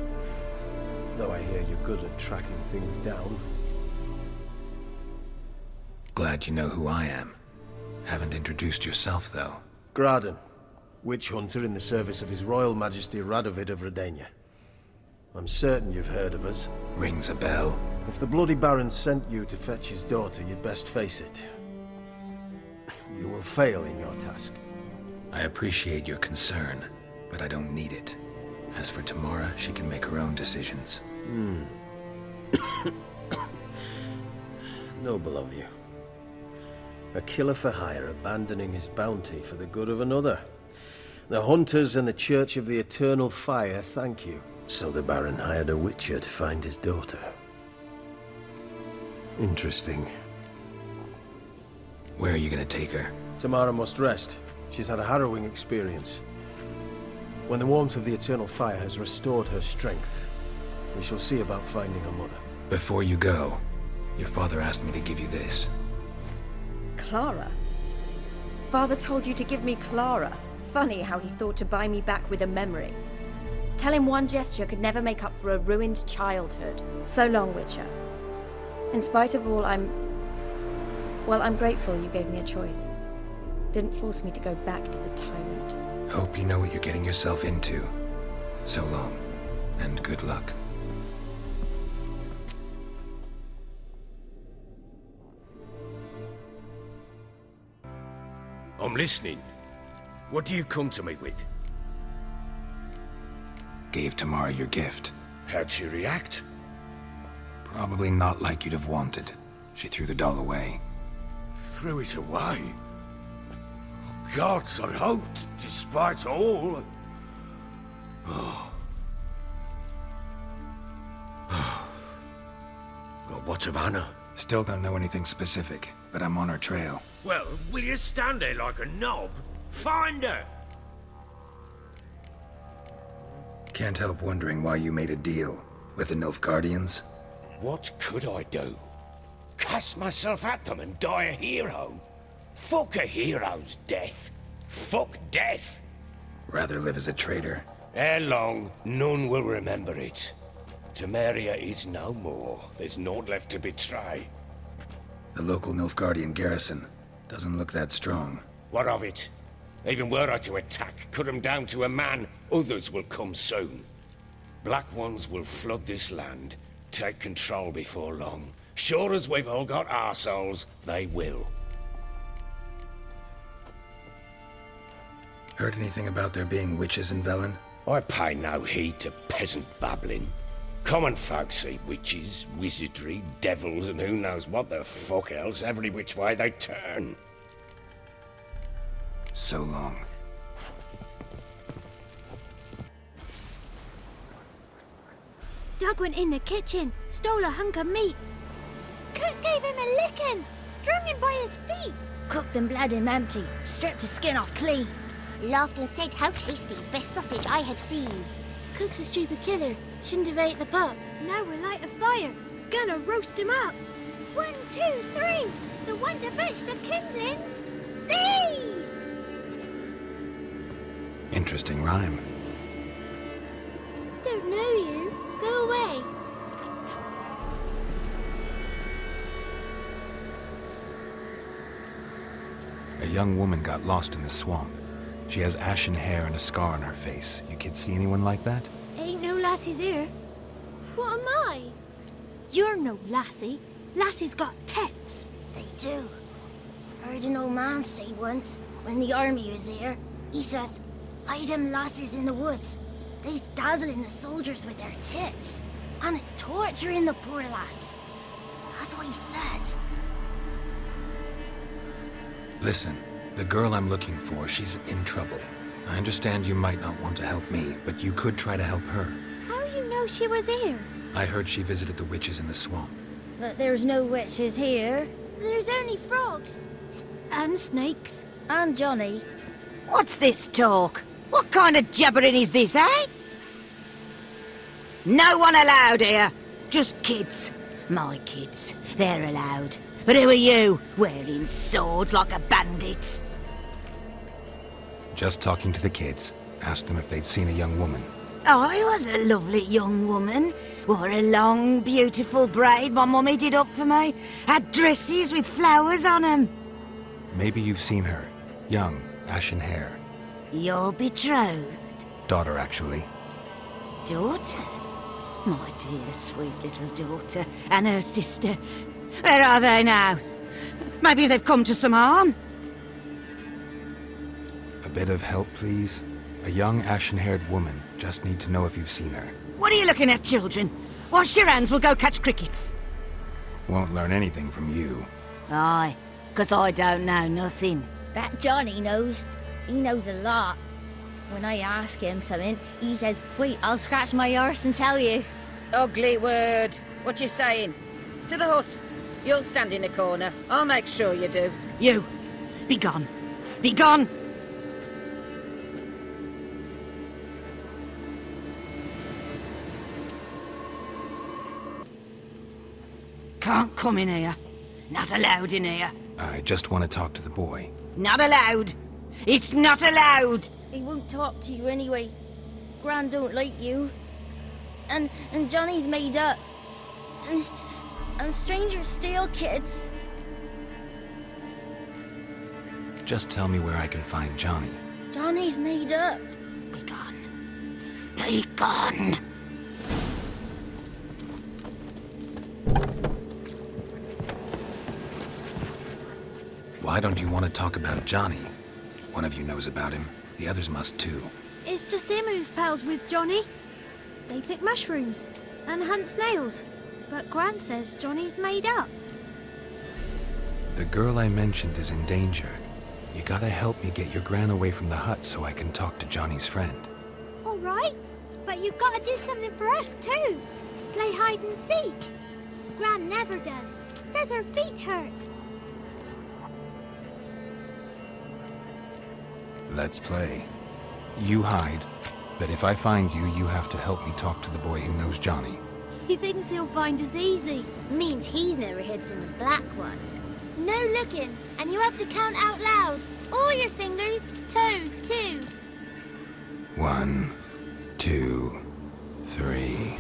though I hear you're good at tracking things down. Glad you know who I am. Haven't introduced yourself, though. Graden, witch hunter in the service of His Royal Majesty Radovid of Redania. I'm certain you've heard of us. Rings a bell. If the Bloody Baron sent you to fetch his daughter, you'd best face it. You will fail in your task. I appreciate your concern, but I don't need it. As for Tamara, she can make her own decisions. Noble of you. A killer for hire abandoning his bounty for the good of another. The hunters and the Church of the Eternal Fire thank you. So the Baron hired a witcher to find his daughter. Interesting. Where are you gonna take her? Tamara must rest. She's had a harrowing experience. When the warmth of the Eternal Fire has restored her strength, we shall see about finding her mother. Before you go, your father asked me to give you this. Clara? Father told you to give me Clara. Funny how he thought to buy me back with a memory. Tell him one gesture could never make up for a ruined childhood. So long, Witcher. In spite of all, I'm grateful you gave me a choice. Didn't force me to go back to the tyrant. Hope you know what you're getting yourself into. So long, and good luck. I'm listening. What do you come to me with? Gave Tamara your gift. How'd she react? Probably not like you'd have wanted. She threw the doll away. Threw it away? Oh, gods, I hoped, despite all. Well, what of Anna? Still don't know anything specific, but I'm on her trail. Well, will you stand there like a knob? Find her! Can't help wondering why you made a deal with the Nilfgaardians. What could I do? Cast myself at them and die a hero? Fuck a hero's death. Fuck death. Rather live as a traitor. Ere long, none will remember it. Temeria is no more. There's naught left to betray. The local Nilfgaardian garrison doesn't look that strong. What of it? Even were I to attack, cut them down to a man, others will come soon. Black ones will flood this land, take control before long. Sure as we've all got arseholes, they will. Heard anything about there being witches in Velen? I pay no heed to peasant babbling. Common folk see witches, wizardry, devils, and who knows what the fuck else every which way they turn. So long. Doug went in the kitchen, stole a hunk of meat. Cook gave him a licking, strung him by his feet. Cooked and bled him empty, stripped his skin off clean. Laughed and said, "How tasty, best sausage I have seen." Cook's a stupid killer, shouldn't have ate the pup. Now we'll light a fire, gonna roast him up. 1, 2, 3, the one to fetch the kindlings. Thee! Interesting rhyme. Don't know you. Go away. A young woman got lost in the swamp. She has ashen hair and a scar on her face. You kids see anyone like that? Ain't no lassies here. What am I? You're no lassie. Lassies got tits. They do. Heard an old man say once, when the army was here, he says, "Hide them lasses in the woods. They's dazzling the soldiers with their tits. And it's torturing the poor lads." That's what he said. Listen, the girl I'm looking for, she's in trouble. I understand you might not want to help me, but you could try to help her. How you know she was here? I heard she visited the witches in the swamp. But there's no witches here. There's only frogs. And snakes. And Johnny. What's this talk? What kind of jabbering is this, eh? No one allowed here. Just kids. My kids. They're allowed. But who are you, wearing swords like a bandit? Just talking to the kids. Asked them if they'd seen a young woman. I was a lovely young woman. Wore a long, beautiful braid my mummy did up for me. Had dresses with flowers on 'em. Maybe you've seen her. Young, ashen hair. Your betrothed? Daughter, actually. Daughter? My dear, sweet little daughter. And her sister. Where are they now? Maybe they've come to some harm? A bit of help, please? A young, ashen-haired woman. Just need to know if you've seen her. What are you looking at, children? Wash your hands, we'll go catch crickets. Won't learn anything from you. Aye, 'cause I don't know nothing. That Johnny knows. He knows a lot. When I ask him something, he says, wait, I'll scratch my arse and tell you. Ugly word. What you saying? To the hut. You'll stand in a corner. I'll make sure you do. You, be gone. Be gone! Can't come in here. Not allowed in here. I just want to talk to the boy. Not allowed. It's not allowed. He won't talk to you anyway. Gran don't like you. And Johnny's made up. And strangers steal kids. Just tell me where I can find Johnny. Johnny's made up. Be gone. Be gone. Why don't you want to talk about Johnny? One of you knows about him. The others must too. It's just him who's pals with Johnny. They pick mushrooms and hunt snails. But Gran says Johnny's made up. The girl I mentioned is in danger. You gotta help me get your gran away from the hut so I can talk to Johnny's friend. All right, but you've got to do something for us too. Play hide and seek. Gran never does. Says her feet hurt. Let's play. You hide, but if I find you, you have to help me talk to the boy who knows Johnny. He thinks he'll find us easy. Means he's never hid from the black ones. No looking, and you have to count out loud. All your fingers, toes too. 1, 2, 3.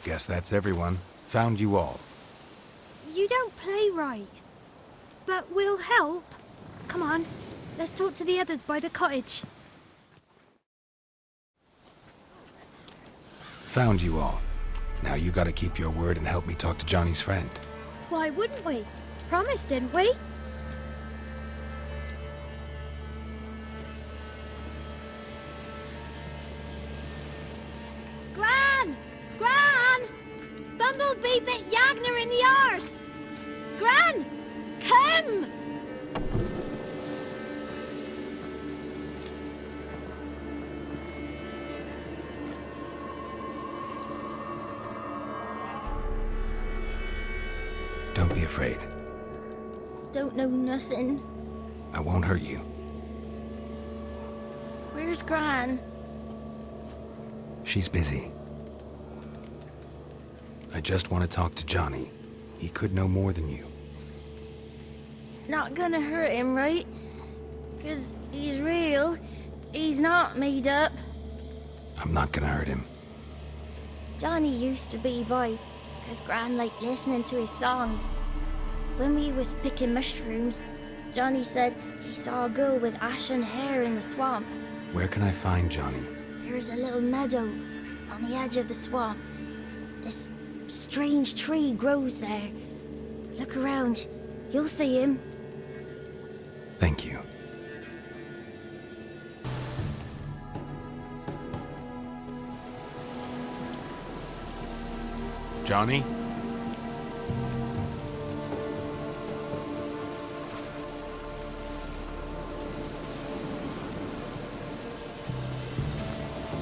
Guess that's everyone. Found you all. You don't play right. But we'll help. Come on, let's talk to the others by the cottage. Found you all. Now you gotta keep your word and help me talk to Johnny's friend. Why wouldn't we? Promised, didn't we? Gran! Gran! Bumblebee bit Yagner in the arse! Gran! Come! Don't be afraid. Don't know nothing. I won't hurt you. Where's Gran? She's busy. I just want to talk to Johnny. He could know more than you. Not gonna hurt him, right? 'Cause he's real. He's not made up. I'm not gonna hurt him. Johnny used to be by, 'cause Gran liked listening to his songs. When we was picking mushrooms, Johnny said he saw a girl with ashen hair in the swamp. Where can I find Johnny? There's a little meadow on the edge of the swamp. This strange tree grows there. Look around. You'll see him. Thank you. Johnny?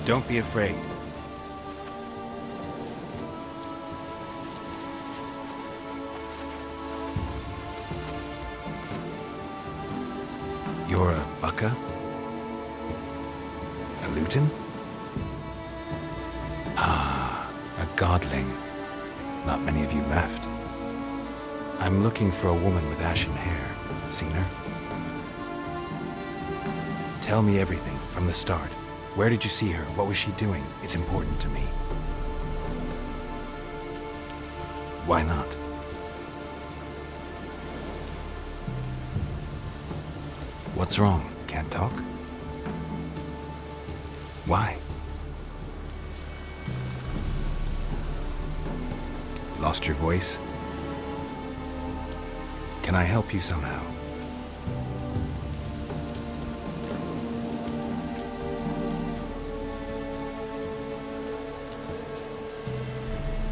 Don't be afraid. You're a bucka? A luton? Ah, a godling. Not many of you left. I'm looking for a woman with ashen hair. Seen her? Tell me everything from the start. Where did you see her? What was she doing? It's important to me. Why not? What's wrong? Can't talk? Why? Lost your voice? Can I help you somehow?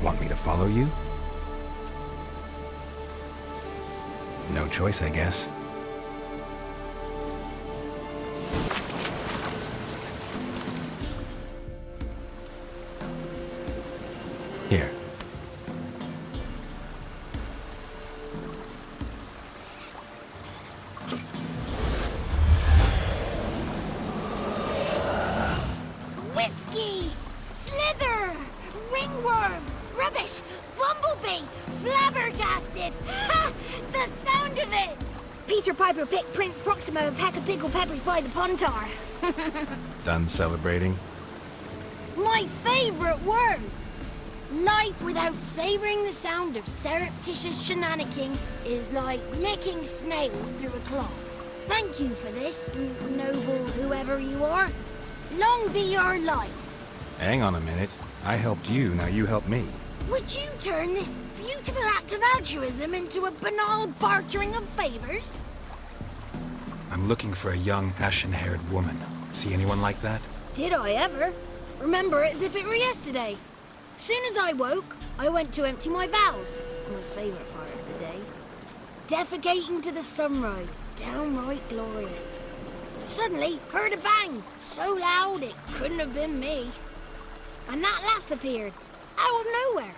Want me to follow you? No choice, I guess. Here. Whiskey! Slither! Ringworm! Rubbish! Bumblebee! Flabbergasted! Ha! The sound of it! Peter Piper picked Prince Proximo a pack of pickled peppers by the pontar. Done celebrating? My favourite words! Life without savouring the sound of surreptitious shenanigans is like licking snails through a cloth. Thank you for this, noble whoever you are. Long be your life. Hang on a minute. I helped you, now you help me. Would you turn this beautiful act of altruism into a banal bartering of favours? I'm looking for a young, ashen-haired woman. See anyone like that? Did I ever? Remember it as if it were yesterday. Soon as I woke, I went to empty my bowels. My favourite part of the day. Defecating to the sunrise. Downright glorious. Suddenly, heard a bang. So loud it couldn't have been me. And that lass appeared. Out of nowhere.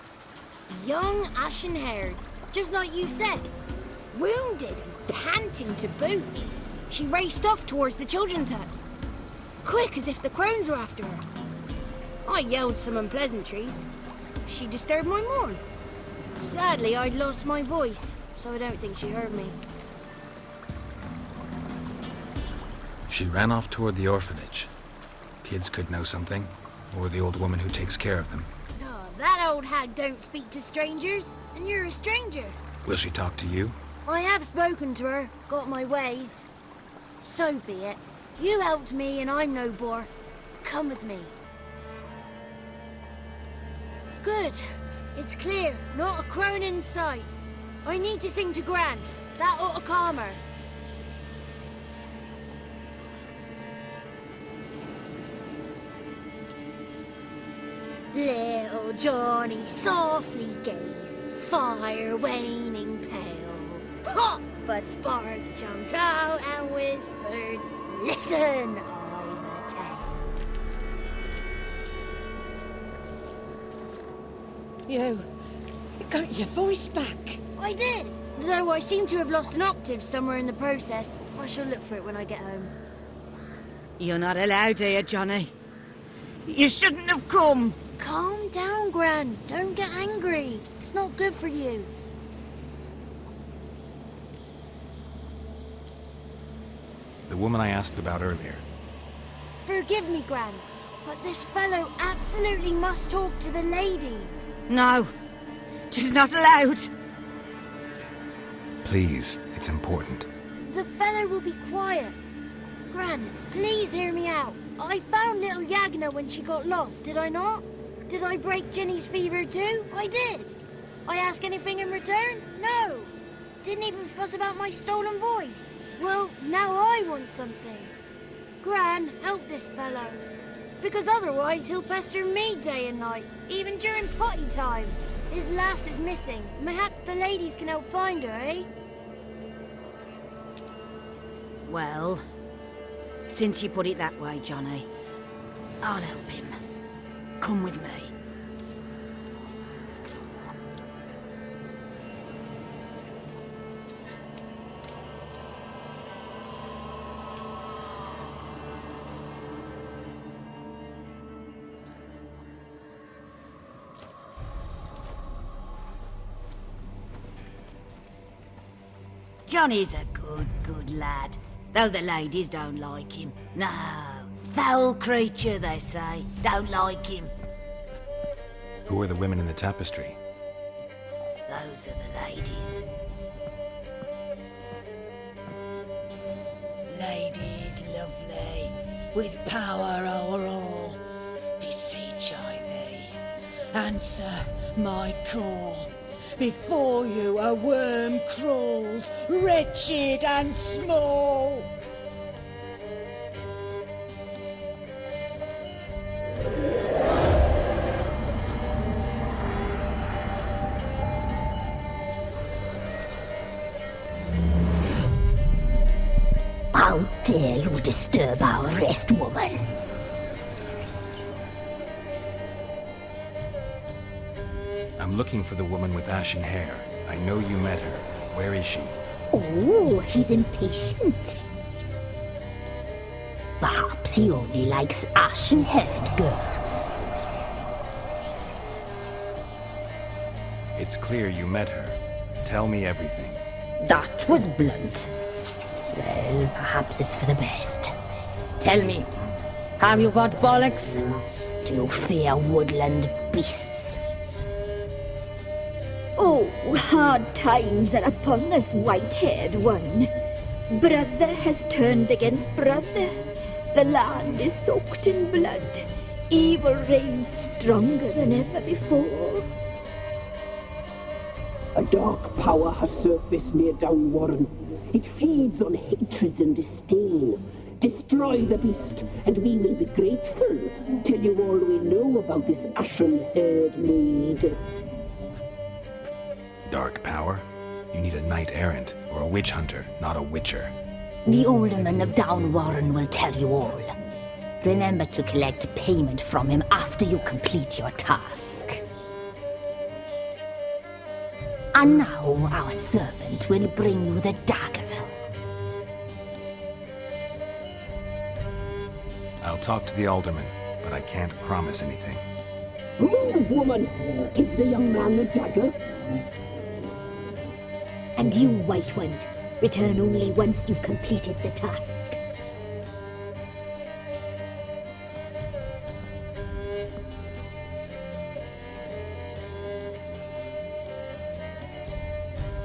Young, ashen-haired. Just like you said. Wounded and panting to boot. She raced off towards the children's hut. Quick as if the Crones were after her. I yelled some unpleasantries. She disturbed my morn. Sadly, I'd lost my voice, so I don't think she heard me. She ran off toward the orphanage. Kids could know something, or the old woman who takes care of them. Oh, that old hag don't speak to strangers, and you're a stranger. Will she talk to you? I have spoken to her, got my ways. So be it. You helped me, and I'm no bore. Come with me. Good. It's clear. Not a crone in sight. I need to sing to Gran. That ought to calm her. Little Johnny softly gazed, fire waning pale. Pop! A spark jumped out and whispered, "Listen, I'm a tale." You got your voice back. I did, though I seem to have lost an octave somewhere in the process. I shall look for it when I get home. You're not allowed here, Johnny. You shouldn't have come. Calm down, Gran. Don't get angry. It's not good for you. The woman I asked about earlier. Forgive me, Gran, but this fellow absolutely must talk to the ladies. No, she's not allowed. Please, it's important. The fellow will be quiet. Gran, please hear me out. I found little Yagna when she got lost, did I not? Did I break Jenny's fever too? I did. I ask anything in return? No. Didn't even fuss about my stolen voice. Well, now I want something. Gran, help this fellow. Because otherwise he'll pester me day and night, even during potty time. His lass is missing. Perhaps the ladies can help find her, eh? Well, since you put it that way, Johnny, I'll help him. Come with me. Johnny's a good lad. Though the ladies don't like him. No. Foul creature, they say. Don't like him. Who are the women in the tapestry? Those are the ladies. Ladies lovely, with power o'er all. Beseech I thee, answer my call. Before you a worm crawls, wretched and small. How dare you disturb our rest, woman? I'm looking for the woman with ashen hair. I know you met her. Where is she? Oh, he's impatient. Perhaps he only likes ashen-haired girls. It's clear you met her. Tell me everything. That was blunt. Well, perhaps it's for the best. Tell me, have you got bollocks? Do you fear woodland beasts? Oh, hard times are upon us, white-haired one. Brother has turned against brother. The land is soaked in blood. Evil reigns stronger than ever before. A dark power has surfaced near Downwarren. It feeds on hatred and disdain. Destroy the beast, and we will be grateful. Tell you all we know about this ashen-haired maid. Dark power? You need a knight-errant or a witch hunter, not a witcher. The alderman of Downwarren will tell you all. Remember to collect payment from him after you complete your task. And now our servant will bring you the dagger. I'll talk to the alderman, but I can't promise anything. Move, woman! Give the young man the dagger. And you, White One, return only once you've completed the task.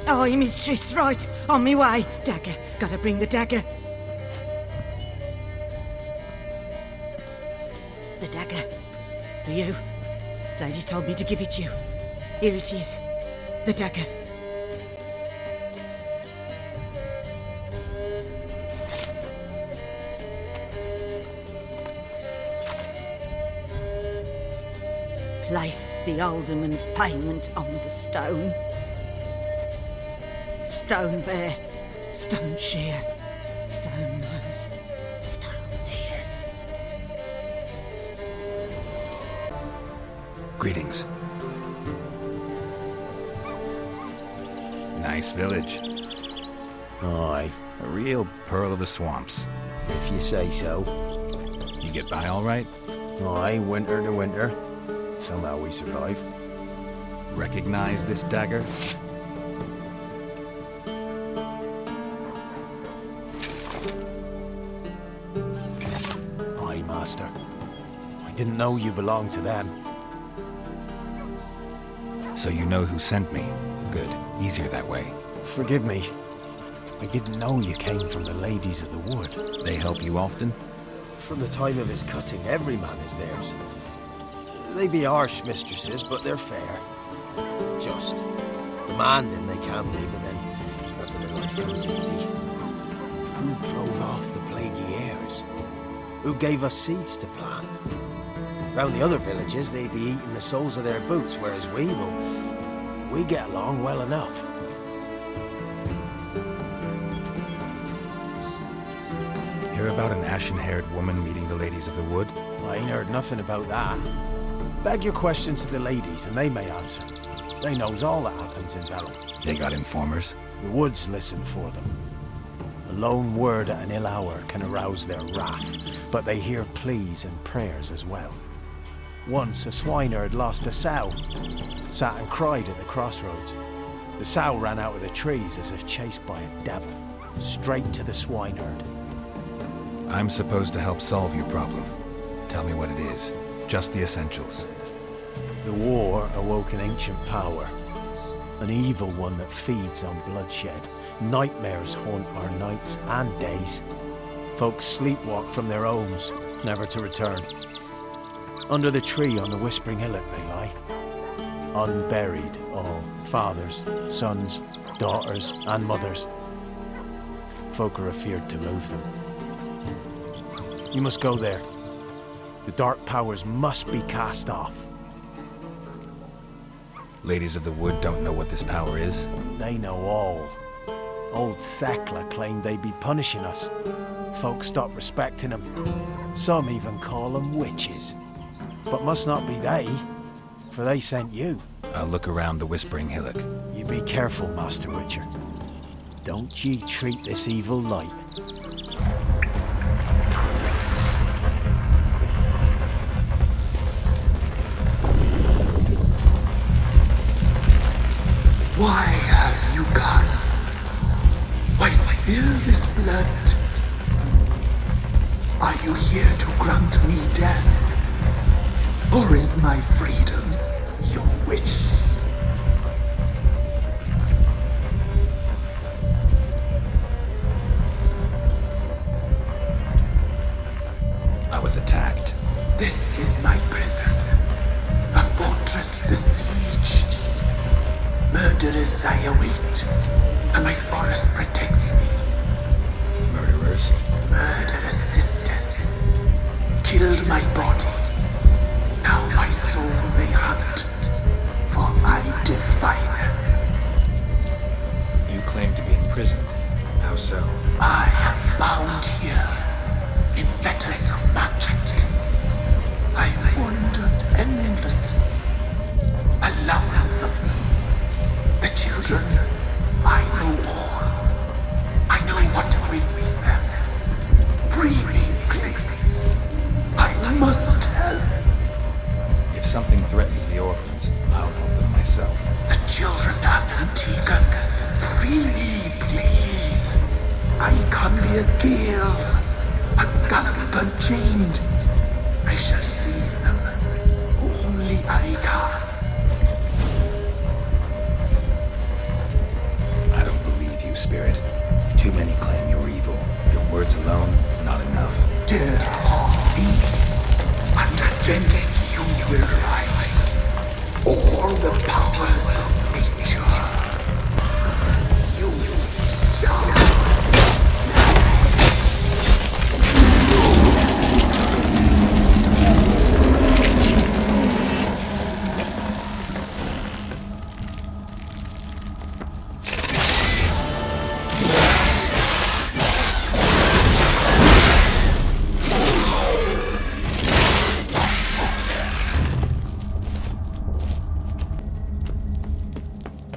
Aye, mistress, right. On me way. Dagger. Gotta bring the dagger. The dagger. For you. Lady told me to give it you. Here it is. The dagger. Place the alderman's payment on the stone. Stone there, stone shear, stone nose, stone ears. Greetings. Nice village. Aye. A real pearl of the swamps. If you say so. You get by all right? Aye, winter to winter. Somehow we survive. Recognize this dagger? Aye, master. I didn't know you belonged to them. So you know who sent me. Good. Easier that way. Forgive me. I didn't know you came from the ladies of the wood. They help you often? From the time of his cutting, every man is theirs. They be harsh mistresses, but they're fair. Just. Demanding they can't be, but then nothing in life comes easy. Who drove off the plaguey heirs? Who gave us seeds to plant? Round the other villages, they'd be eating the soles of their boots, whereas we get along well enough. Hear about an ashen-haired woman meeting the ladies of the wood? I ain't heard nothing about that. Beg your question to the ladies, and they may answer. They knows all that happens in Vellum. They got informers? The woods listen for them. A lone word at an ill hour can arouse their wrath, but they hear pleas and prayers as well. Once a swineherd lost a sow, sat and cried at the crossroads. The sow ran out of the trees as if chased by a devil, straight to the swineherd. I'm supposed to help solve your problem. Tell me what it is. Just the essentials. The war awoke an ancient power. An evil one that feeds on bloodshed. Nightmares haunt our nights and days. Folks sleepwalk from their homes, never to return. Under the tree on the Whispering Hillock they lie. Unburied, all. Fathers, sons, daughters, and mothers. Folk are afeared to move them. You must go there. The dark powers must be cast off. Ladies of the Wood don't know what this power is? They know all. Old Thekla claimed they'd be punishing us. Folk stopped respecting them. Some even call them witches. But must not be they, for they sent you. I'll look around the Whispering Hillock. You be careful, Master Witcher. Don't ye treat this evil light. Why have you gone? Why spill this blood? Are you here to grant me death? Or is my freedom your wish? I was attacked. This is my prison. A fortress besieged. Murderers I await, and my forest protects me. Murderers? Murderous sisters killed my body. Now my soul they hunt, for I defy them. You claim to be imprisoned. How so? I am bound here in fetters of magic. I wandered endlessly. Allowance of thieves, the children. I know all. I know what awaits them. Free me, please. I must help. If something threatens the orphans, I'll help them myself. The children have been taken. Free me, please. I can be a gale, a gallop unchained. I shall save them. Only I can. I don't believe you, Spirit. Too many claim you're evil. Your words alone, not enough. Dare harm me, and against you will rise all the powers of nature. You shall.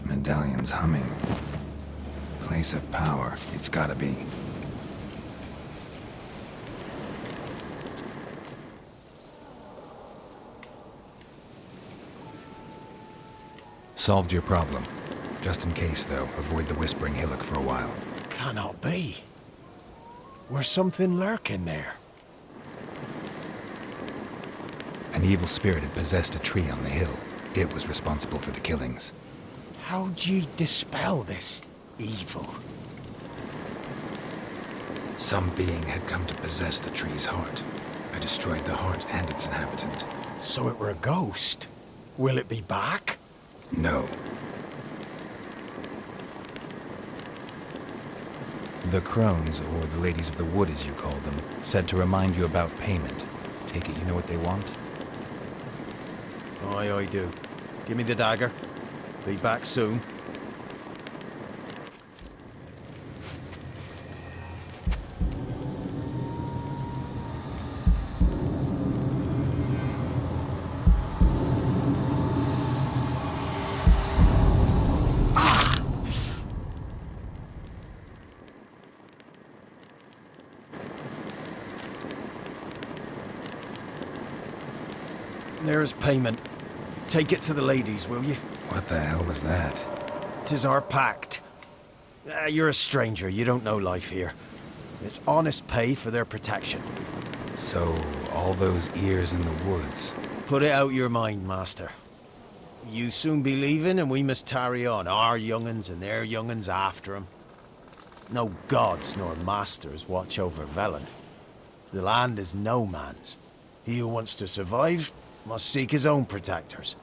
Medallion's humming. Place of power, it's gotta be. Solved your problem. Just in case, though, avoid the Whispering Hillock for a while. Cannot be. Where's something lurking there? An evil spirit had possessed a tree on the hill. It was responsible for the killings. How'd ye dispel this evil? Some being had come to possess the tree's heart. I destroyed the heart and its inhabitant. So it were a ghost. Will it be back? No. The Crones, or the Ladies of the Wood as you call them, said to remind you about payment. Take it you know what they want? Aye, I do. Give me the dagger. Be back soon. There's payment. Take it to the ladies, will you? What the hell was that? 'Tis our pact. You're a stranger, you don't know life here. It's honest pay for their protection. So, all those ears in the woods. Put it out your mind, master. You soon be leaving and we must tarry on, our young'uns and their young'uns after 'em. No gods nor masters watch over Velen. The land is no man's. He who wants to survive must seek his own protectors.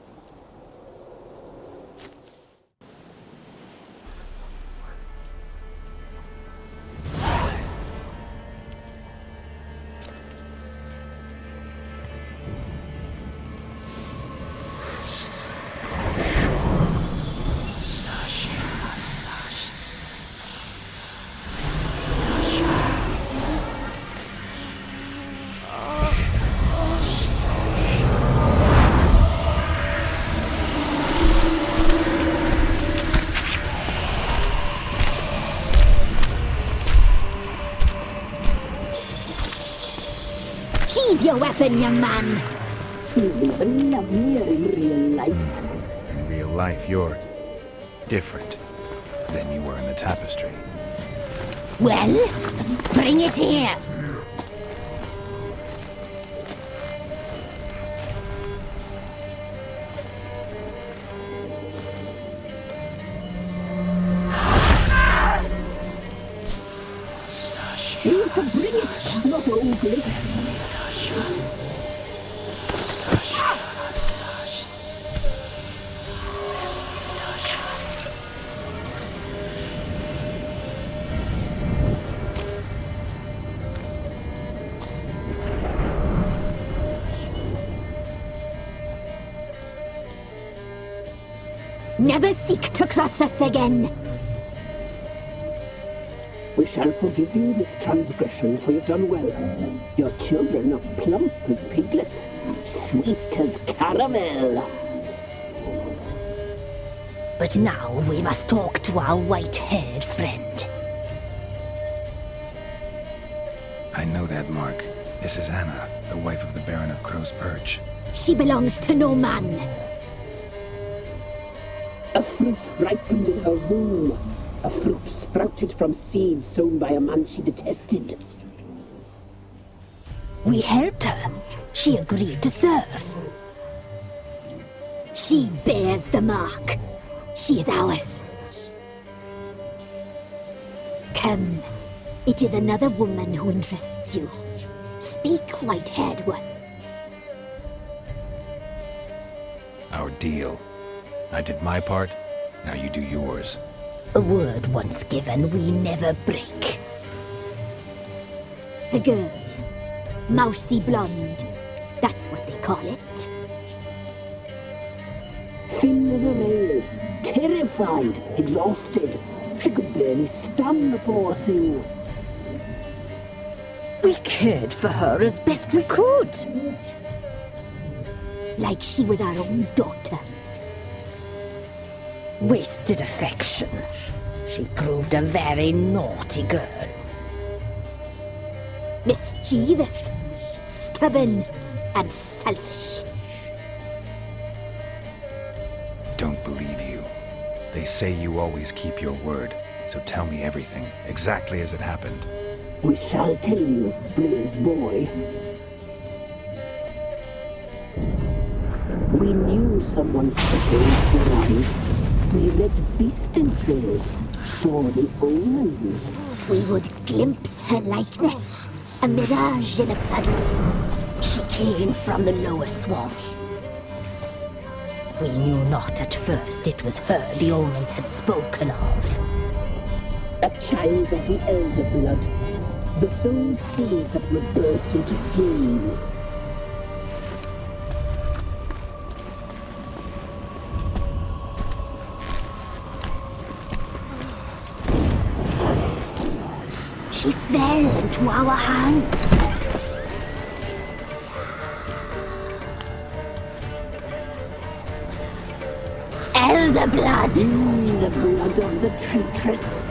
Sheathe your weapon, young man. He's even lovelier in real life. In real life, you're different than you were in the tapestry. Well, bring it here. You can bring it, not ogre. Never seek to cross us again. We shall forgive you this transgression, for you've done well. Your children are plump as piglets, sweet as caramel. But now we must talk to our white-haired friend. I know that mark. This is Anna, the wife of the Baron of Crow's Perch. She belongs to no man. A fruit ripened in her womb. A fruit sprouted from seeds sown by a man she detested. We helped her. She agreed to serve. She bears the mark. She is ours. Come. It is another woman who interests you. Speak, white-haired one. Our deal. I did my part, now you do yours. A word once given, we never break. The girl. Mousy blonde. That's what they call it. Thin as a rail, terrified, exhausted. She could barely stand, the poor thing. We cared for her as best we could. Like she was our own daughter. Wasted affection. She proved a very naughty girl. Mischievous, stubborn, and selfish. Don't believe you. They say you always keep your word, so tell me everything, exactly as it happened. We shall tell you, brave boy. We knew someone special would arrive. We read beast entrails, saw the omens. We would glimpse her likeness, a mirage in a puddle. She came from the lower swamp. We knew not at first it was her the omens had spoken of. A child of the elder blood, the soul seed that would burst into flame. She fell into our hands. Elder blood! The blood of the traitress.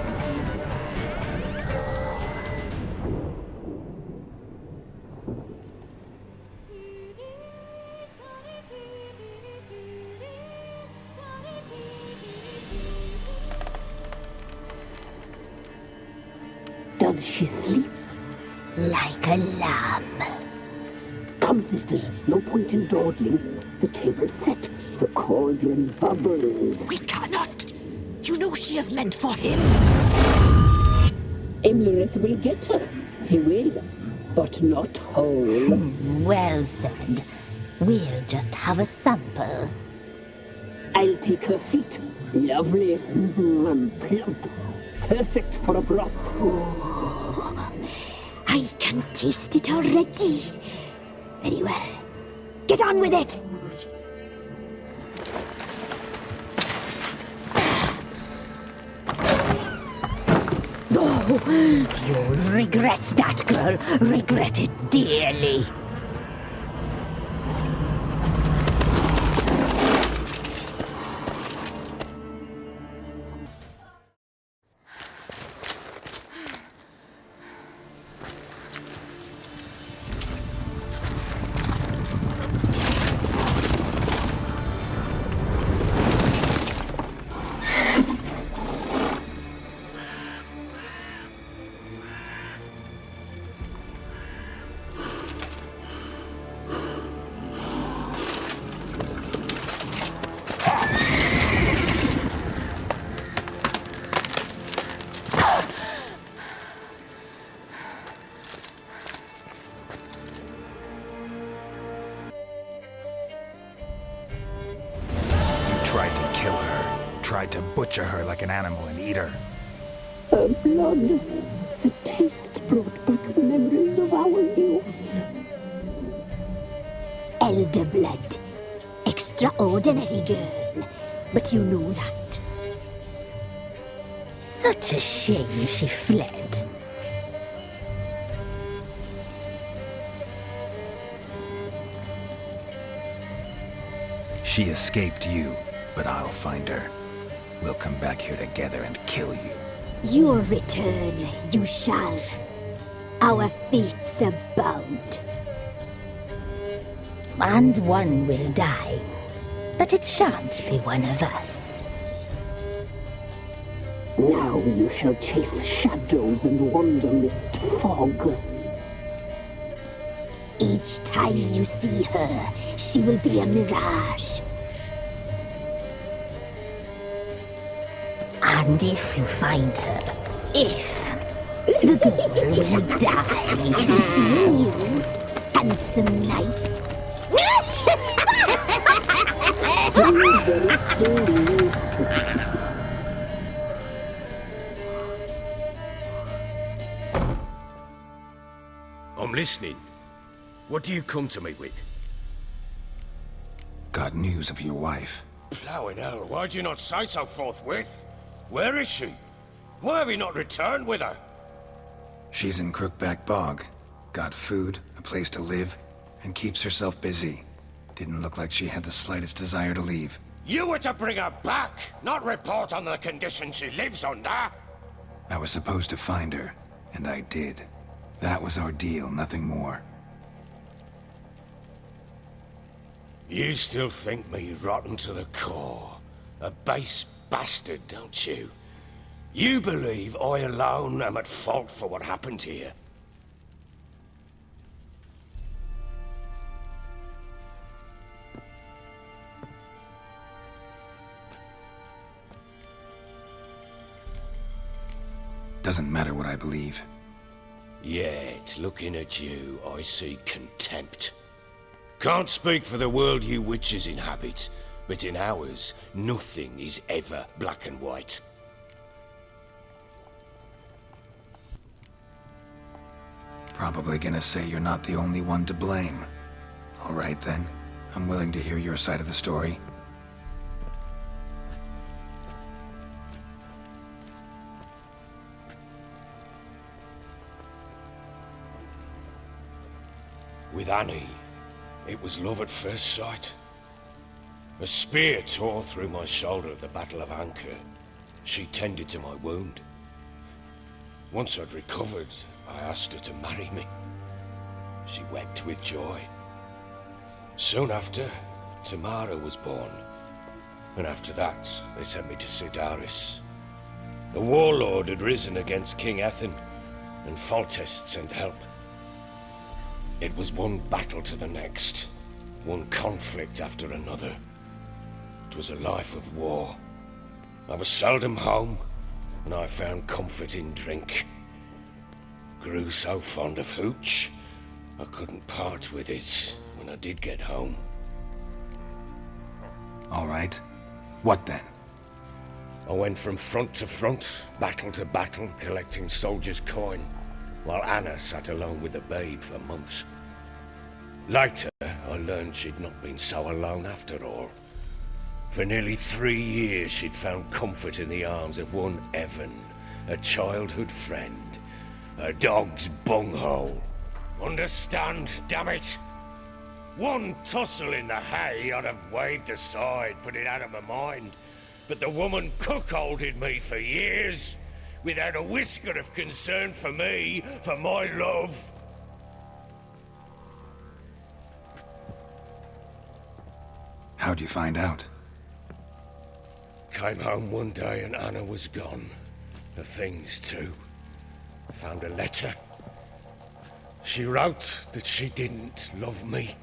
Does she sleep? Like a lamb. Come, sisters, no point in dawdling. The table's set. The cauldron bubbles. We cannot! You know she is meant for him! Imlerith will get her. He will. But not whole. Well said. We'll just have a sample. I'll take her feet. Lovely. And plump. Perfect for a broth. I can taste it already. Very well. Get on with it! Oh, you'll regret that, girl. Regret it dearly. Tried to butcher her like an animal and eat her. Her blood. The taste brought back memories of our youth. Elder blood. Extraordinary girl. But you know that. Such a shame she fled. She escaped you, but I'll find her. We'll come back here together and kill you. Your return, you shall. Our fates are bound. And one will die, but it shan't be one of us. Now you shall chase shadows and wander midst fog. Each time you see her, she will be a mirage. And if you find her, the girl will die. Seeing you, handsome knight. I'm listening. What do you come to me with? Got news of your wife. Plowing hell, why'd you not say so forthwith? Where is she? Why have you not returned with her? She's in Crookback Bog. Got food, a place to live, and keeps herself busy. Didn't look like she had the slightest desire to leave. You were to bring her back, not report on the conditions she lives under. I was supposed to find her, and I did. That was our deal, nothing more. You still think me rotten to the core. A base bastard, don't you? You believe I alone am at fault for what happened here. Doesn't matter what I believe. Yet, looking at you, I see contempt. Can't speak for the world you witches inhabit, but in ours, nothing is ever black and white. Probably gonna say you're not the only one to blame. All right then, I'm willing to hear your side of the story. With Annie, it was love at first sight. A spear tore through my shoulder at the Battle of Anchor. She tended to my wound. Once I'd recovered, I asked her to marry me. She wept with joy. Soon after, Tamara was born. And after that, they sent me to Sidaris. A warlord had risen against King Ethan, and Foltest sent help. It was one battle to the next, one conflict after another. It was a life of war. I was seldom home, and I found comfort in drink. Grew so fond of hooch, I couldn't part with it when I did get home. All right. What then? I went from front to front, battle to battle, collecting soldiers' coin, while Anna sat alone with the babe for months. Later, I learned she'd not been so alone after all. For nearly 3 years, she'd found comfort in the arms of one Evan, a childhood friend, a dog's bunghole. Understand, damn it? One tussle in the hay I'd have waved aside, put it out of my mind. But the woman cuckolded me for years, without a whisker of concern for me, for my love. How'd you find out? Came home one day and Anna was gone. Her things too. Found a letter. She wrote that she didn't love me.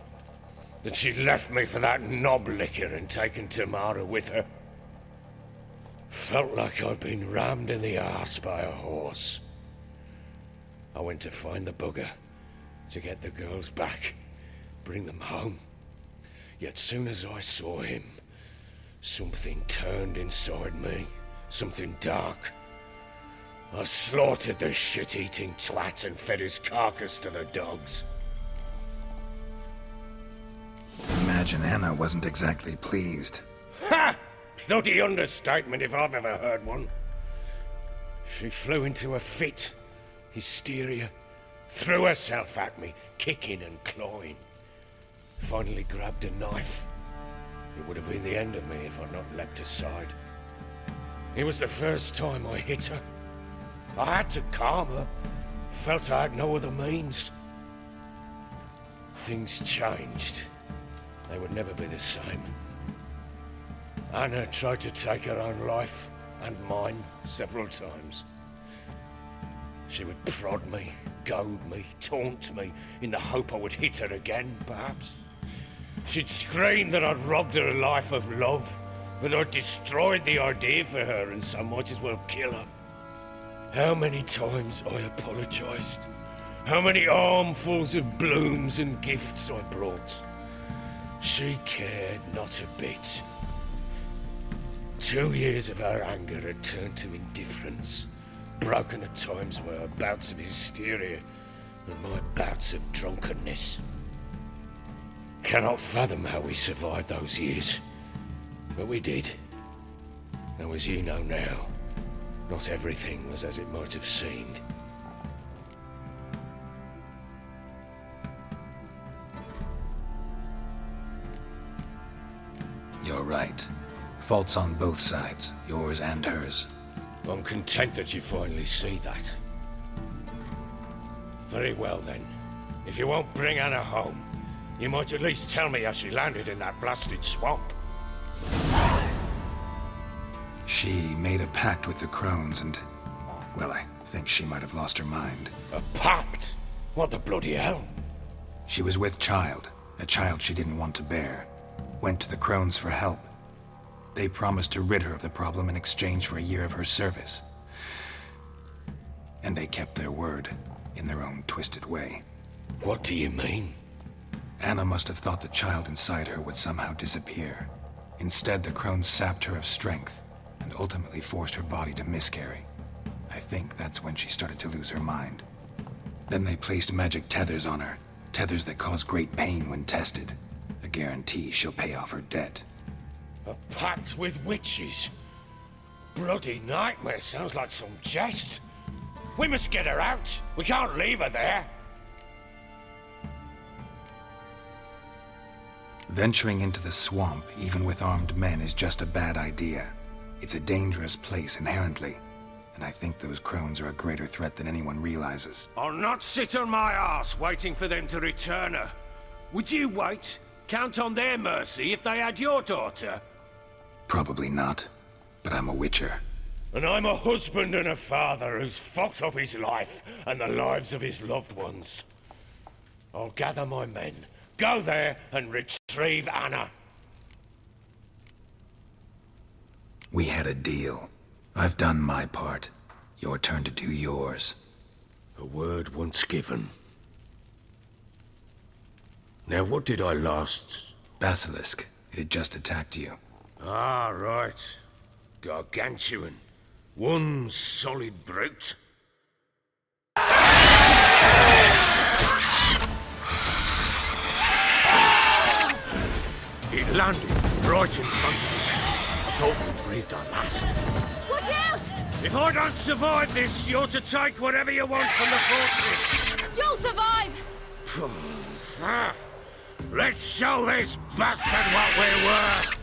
That she'd left me for that knob licker and taken Tamara with her. Felt like I'd been rammed in the arse by a horse. I went to find the bugger, to get the girls back, bring them home. Yet soon as I saw him, something turned inside me, something dark. I slaughtered the shit-eating twat and fed his carcass to the dogs. Imagine Anna wasn't exactly pleased. Ha! Bloody understatement if I've ever heard one. She flew into a fit, hysteria, threw herself at me, kicking and clawing. Finally grabbed a knife. It would have been the end of me if I'd not leapt aside. It was the first time I hit her. I had to calm her. Felt I had no other means. Things changed. They would never be the same. Anna tried to take her own life, and mine, several times. She would prod me, goad me, taunt me, in the hope I would hit her again, perhaps. She'd scream that I'd robbed her life of love, that I'd destroyed the idea for her, and so might as well kill her. How many times I apologized. How many armfuls of blooms and gifts I brought. She cared not a bit. 2 years of her anger had turned to indifference, broken at times by her bouts of hysteria and my bouts of drunkenness. Cannot fathom how we survived those years, but we did. Though as you know now, not everything was as it might have seemed. You're right. Faults on both sides, yours and hers. I'm content that you finally see that. Very well then. If you won't bring Anna home, you might at least tell me how she landed in that blasted swamp. She made a pact with the Crones and, well, I think she might have lost her mind. A pact? What the bloody hell? She was with child, a child she didn't want to bear. Went to the Crones for help. They promised to rid her of the problem in exchange for a year of her service. And they kept their word, in their own twisted way. What do you mean? Anna must have thought the child inside her would somehow disappear. Instead, the Crones sapped her of strength, and ultimately forced her body to miscarry. I think that's when she started to lose her mind. Then they placed magic tethers on her, tethers that cause great pain when tested. A guarantee she'll pay off her debt. A pact with witches? Bloody nightmare, sounds like some jest. We must get her out. We can't leave her there. Venturing into the swamp, even with armed men, is just a bad idea. It's a dangerous place inherently, and I think those Crones are a greater threat than anyone realizes. I'll not sit on my arse waiting for them to return her. Would you wait? Count on their mercy if they had your daughter? Probably not, but I'm a witcher. And I'm a husband and a father who's fucked up his life and the lives of his loved ones. I'll gather my men, go there and retrieve Anna. We had a deal. I've done my part. Your turn to do yours. A word once given. Now, what did I last... Basilisk. It had just attacked you. Ah, right. Gargantuan. One solid brute. It landed right in front of us. I thought we'd breathed our last. Watch out! If I don't survive this, you're to take whatever you want from the fortress. You'll survive! Let's show this bastard what we're worth.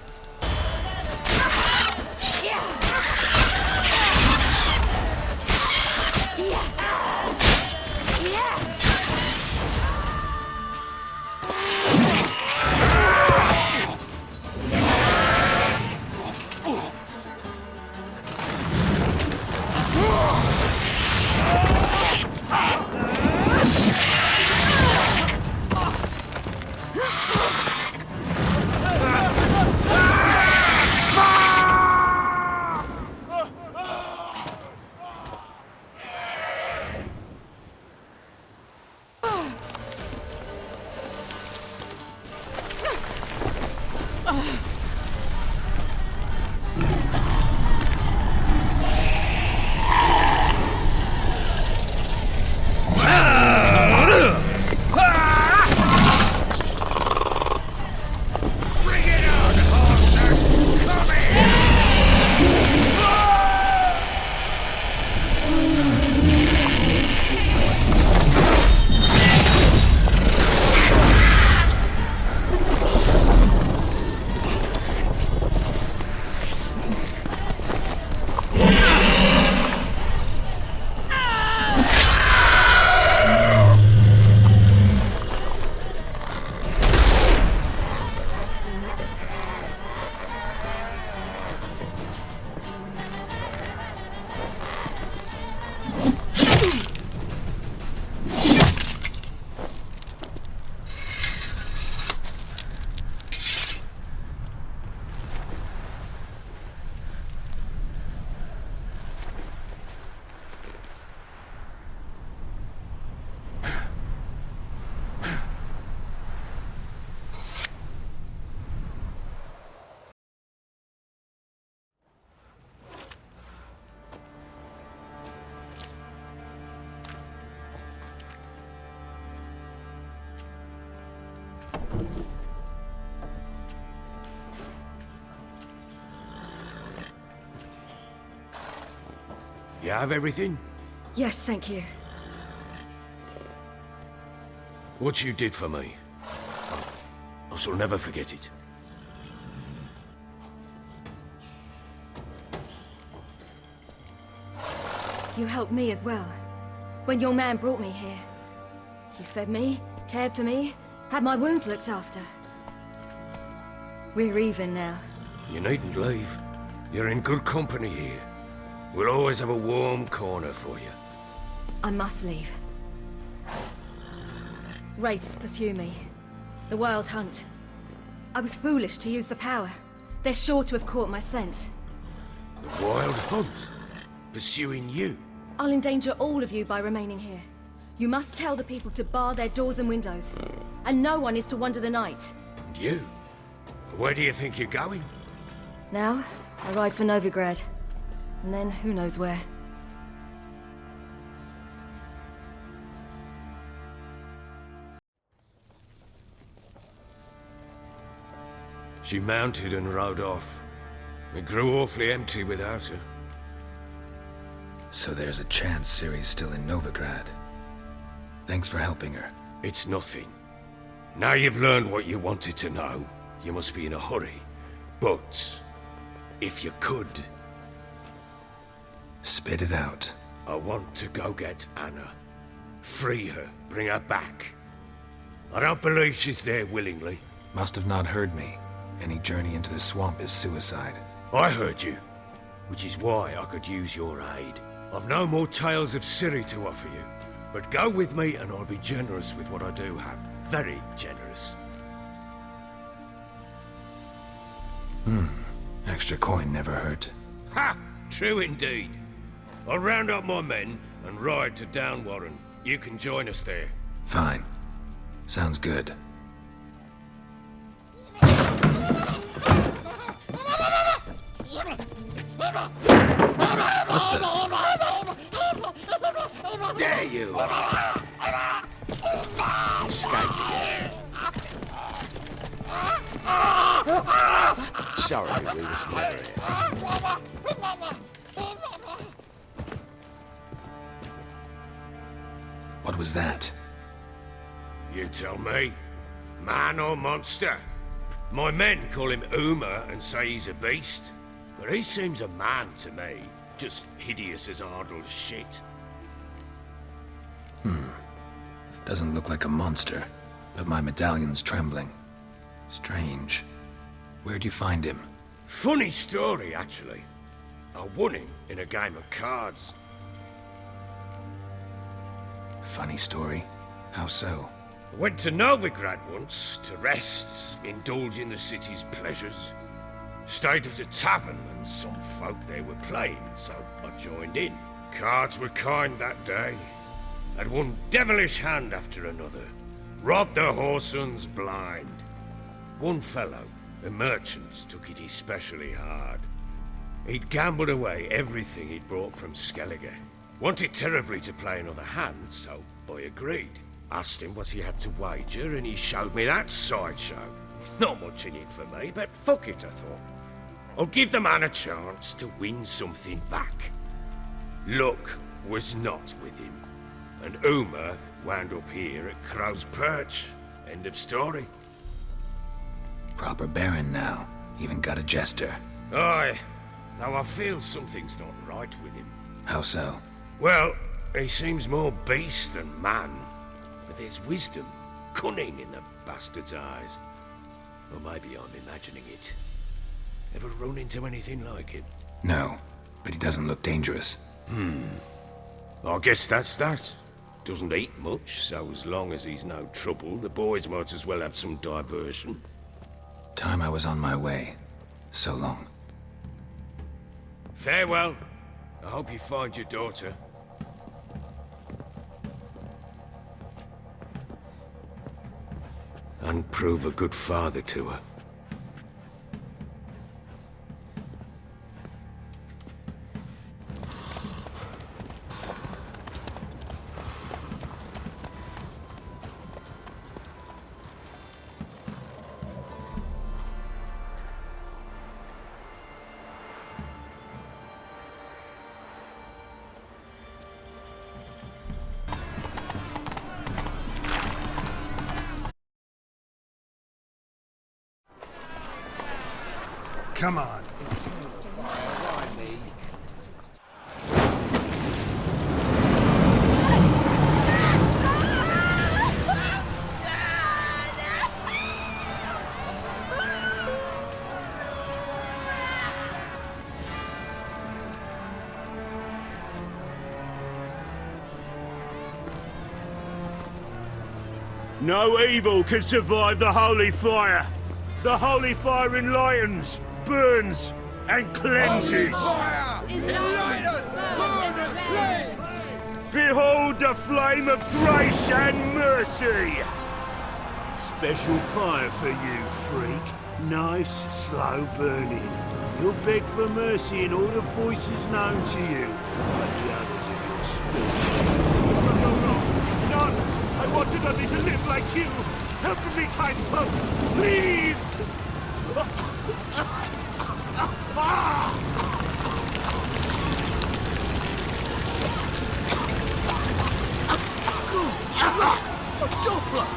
You have everything? Yes, thank you. What you did for me, I shall never forget it. You helped me as well. When your man brought me here. You fed me, cared for me, had my wounds looked after. We're even now. You needn't leave. You're in good company here. We'll always have a warm corner for you. I must leave. Wraiths pursue me. The Wild Hunt. I was foolish to use the power. They're sure to have caught my scent. The Wild Hunt? Pursuing you? I'll endanger all of you by remaining here. You must tell the people to bar their doors and windows. And no one is to wander the night. And you? Where do you think you're going? Now, I ride for Novigrad. And then who knows where. She mounted and rode off. It grew awfully empty without her. So there's a chance Ciri's still in Novigrad. Thanks for helping her. It's nothing. Now you've learned what you wanted to know, you must be in a hurry. But, if you could... Spit it out. I want to go get Anna. Free her, bring her back. I don't believe she's there willingly. Must have not heard me. Any journey into the swamp is suicide. I heard you. which is why I could use your aid. I've no more tales of Ciri to offer you, but go with me and I'll be generous with what I do have. Very generous. Extra coin never hurt. Ha! True indeed. I'll round up my men and ride to Downwarren. You can join us there. Fine. Sounds good. There you are! Escaped again. Sorry, we was never here. What was that? You tell me. Man or monster? My men call him Uma and say he's a beast, but he seems a man to me. Just hideous as Ardle's shit. Doesn't look like a monster, but my medallion's trembling. Strange. Where'd you find him? Funny story, actually. I won him in a game of cards. Funny story? How so? I went to Novigrad once to rest, indulge in the city's pleasures. Stayed at a tavern and some folk there were playing, so I joined in. Cards were kind that day. Had one devilish hand after another. Robbed the whoresons blind. One fellow, a merchant, took it especially hard. He'd gambled away everything he'd brought from Skellige. Wanted terribly to play another hand, so I agreed. Asked him what he had to wager, and he showed me that sideshow. Not much in it for me, but fuck it, I thought. I'll give the man a chance to win something back. Luck was not with him, and Uma wound up here at Crow's Perch. End of story. Proper baron now. Even got a jester. Aye, though I feel something's not right with him. How so? Well, he seems more beast than man, but there's wisdom, cunning in the bastard's eyes. Or maybe I'm imagining it. Ever run into anything like it? No, but he doesn't look dangerous. I guess that's that. Doesn't eat much, so as long as he's no trouble, the boys might as well have some diversion. Time I was on my way. So long. Farewell. I hope you find your daughter. And prove a good father to her. Come on. No evil can survive the holy fire. The holy fire enlightens, burns, and cleanses. Behold the flame of grace and mercy. Special fire for you, freak. Nice, slow burning. You'll beg for mercy in all the voices known to you, like the others of your species. None! I wanted only to live like you! Help me, kind folk! Please! Good luck! A Doppler!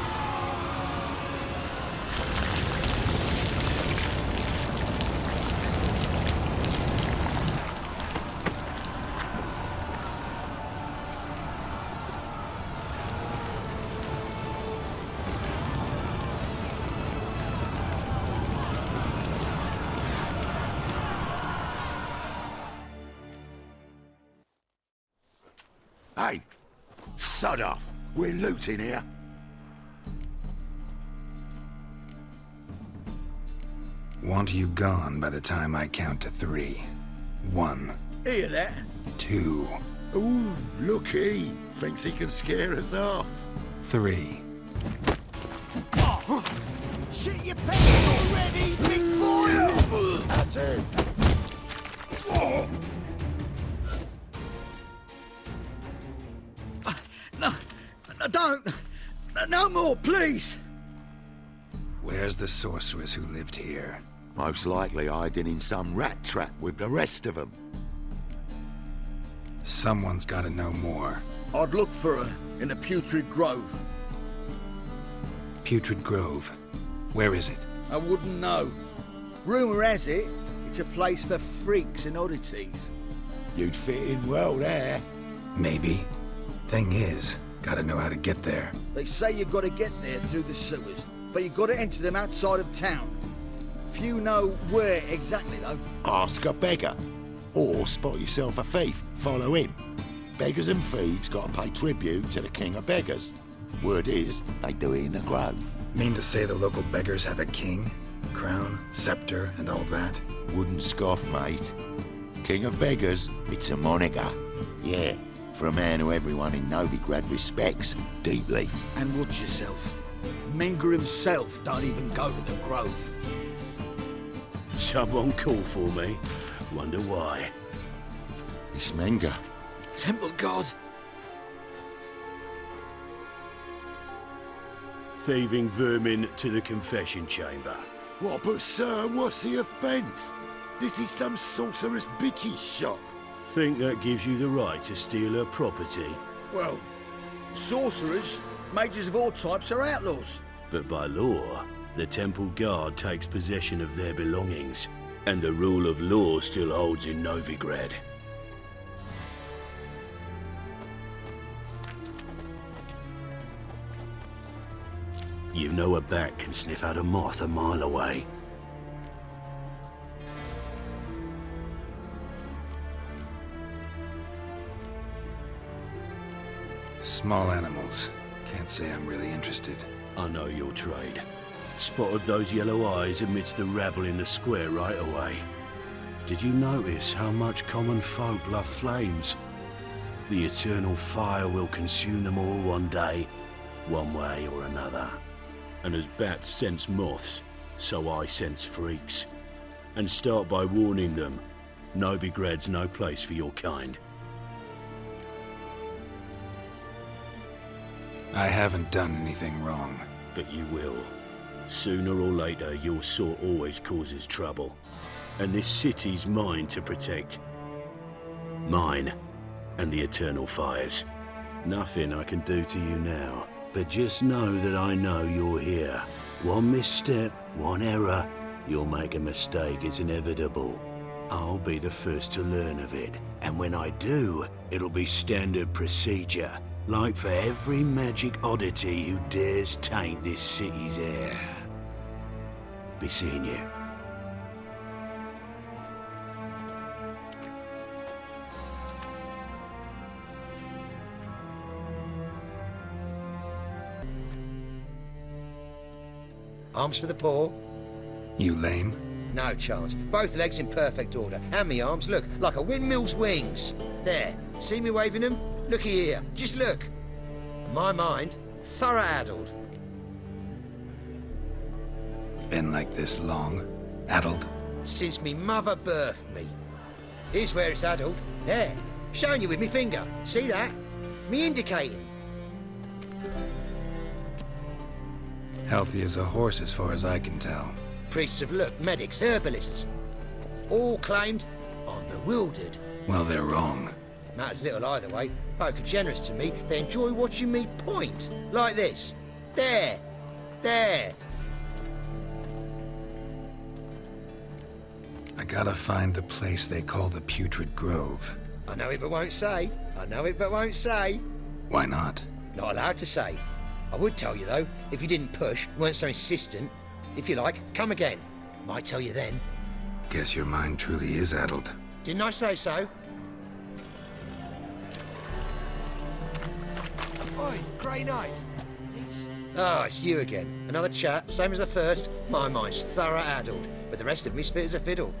Hey, sod off. We're looting here. Want you gone by the time I count to 3. 1. Hear that? 2. Ooh, look he. Thinks he can scare us off. 3. Oh. Shit your pants already, big boy! That's it. Oh. No, don't. No more, please. Where's the sorceress who lived here? Most likely hiding in some rat trap with the rest of them. Someone's gotta know more. I'd look for her in the Putrid Grove. Putrid Grove. Where is it? I wouldn't know. Rumour has it, it's a place for freaks and oddities. You'd fit in well there. Maybe. Thing is, gotta know how to get there. They say you gotta get there through the sewers, but you gotta enter them outside of town. Few know where exactly, though. Ask a beggar. Or spot yourself a thief. Follow him. Beggars and thieves gotta pay tribute to the king of beggars. Word is, they do it in the grove. Mean to say the local beggars have a king, crown, scepter, and all that? Wouldn't scoff, mate. King of beggars, it's a moniker. Yeah, for a man who everyone in Novigrad respects deeply. And watch yourself. Menga himself don't even go to the grove. Someone call for me. Wonder why. It's Menga. Temple God. Thieving vermin to the confession chamber. What, but sir, what's the offence? This is some sorceress bitch's shop. Think that gives you the right to steal her property? Well, sorcerers, mages of all types are outlaws. But by law, the temple guard takes possession of their belongings, and the rule of law still holds in Novigrad. You know a bat can sniff out a moth a mile away. Small animals. Can't say I'm really interested. I know your trade. Spotted those yellow eyes amidst the rabble in the square right away. Did you notice how much common folk love flames? The eternal fire will consume them all one day, one way or another. And as bats sense moths, so I sense freaks. And start by warning them, Novigrad's no place for your kind. I haven't done anything wrong. But you will. Sooner or later, your sort always causes trouble. And this city's mine to protect. Mine and the eternal fires. Nothing I can do to you now. But just know that I know you're here. One misstep, one error, you'll make a mistake, it's inevitable. I'll be the first to learn of it. And when I do, it'll be standard procedure. Like for every magic oddity who dares taint this city's air. Be seeing you. Arms for the poor. You lame? No chance. Both legs in perfect order. And me arms, look, like a windmill's wings. There. See me waving them? Looky here. Just look. My mind, thorough addled. Been like this long? Addled? Since me mother birthed me. Here's where it's addled. There. Showing you with me finger. See that? Me indicating. Healthy as a horse as far as I can tell. Priests of look, medics, herbalists. All claimed I'm bewildered. Well, they're wrong. Matters little either way. Folk are generous to me. They enjoy watching me point. Like this. There. There. I gotta find the place they call the Putrid Grove. I know it but won't say. I know it but won't say. Why not? Not allowed to say. I would tell you, though, if you didn't push, weren't so insistent. If you like, come again. Might tell you then. Guess your mind truly is addled. Didn't I say so? Oi, Grey Knight. Oh, it's you again. Another chat, same as the first. My mind's thorough addled, but the rest of me's fit as a fiddle.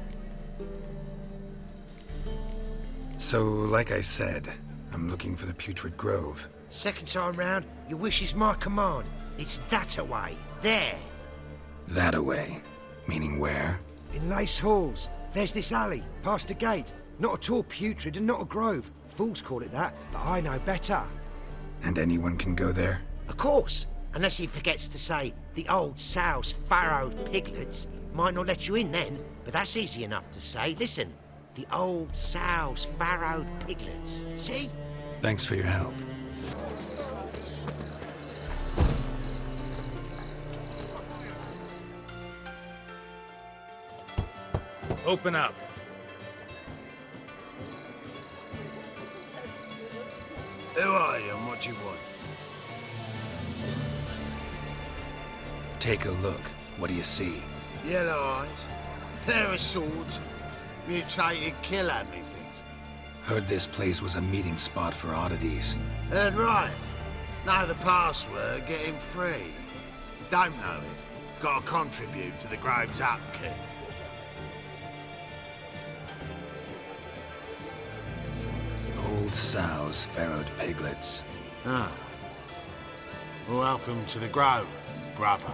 So, like I said, I'm looking for the Putrid Grove. Second time round, your wish is my command. It's that away. There. That away? Meaning where? In Lace Halls. There's this alley, past the gate. Not at all putrid and not a grove. Fools call it that, but I know better. And anyone can go there? Of course. Unless he forgets to say, the old sow's farrowed piglets. Might not let you in then, but that's easy enough to say. Listen, the old sow's farrowed piglets. See? Thanks for your help. Open up. Who are you and what do you want? Take a look. What do you see? Yellow eyes, pair of swords, mutated killer, methinks. Heard this place was a meeting spot for oddities. Heard right. Know the password, get him free. Don't know it. Gotta contribute to the Grove's upkeep. Old sows, farrowed piglets. Ah. Welcome to the Grove, brother.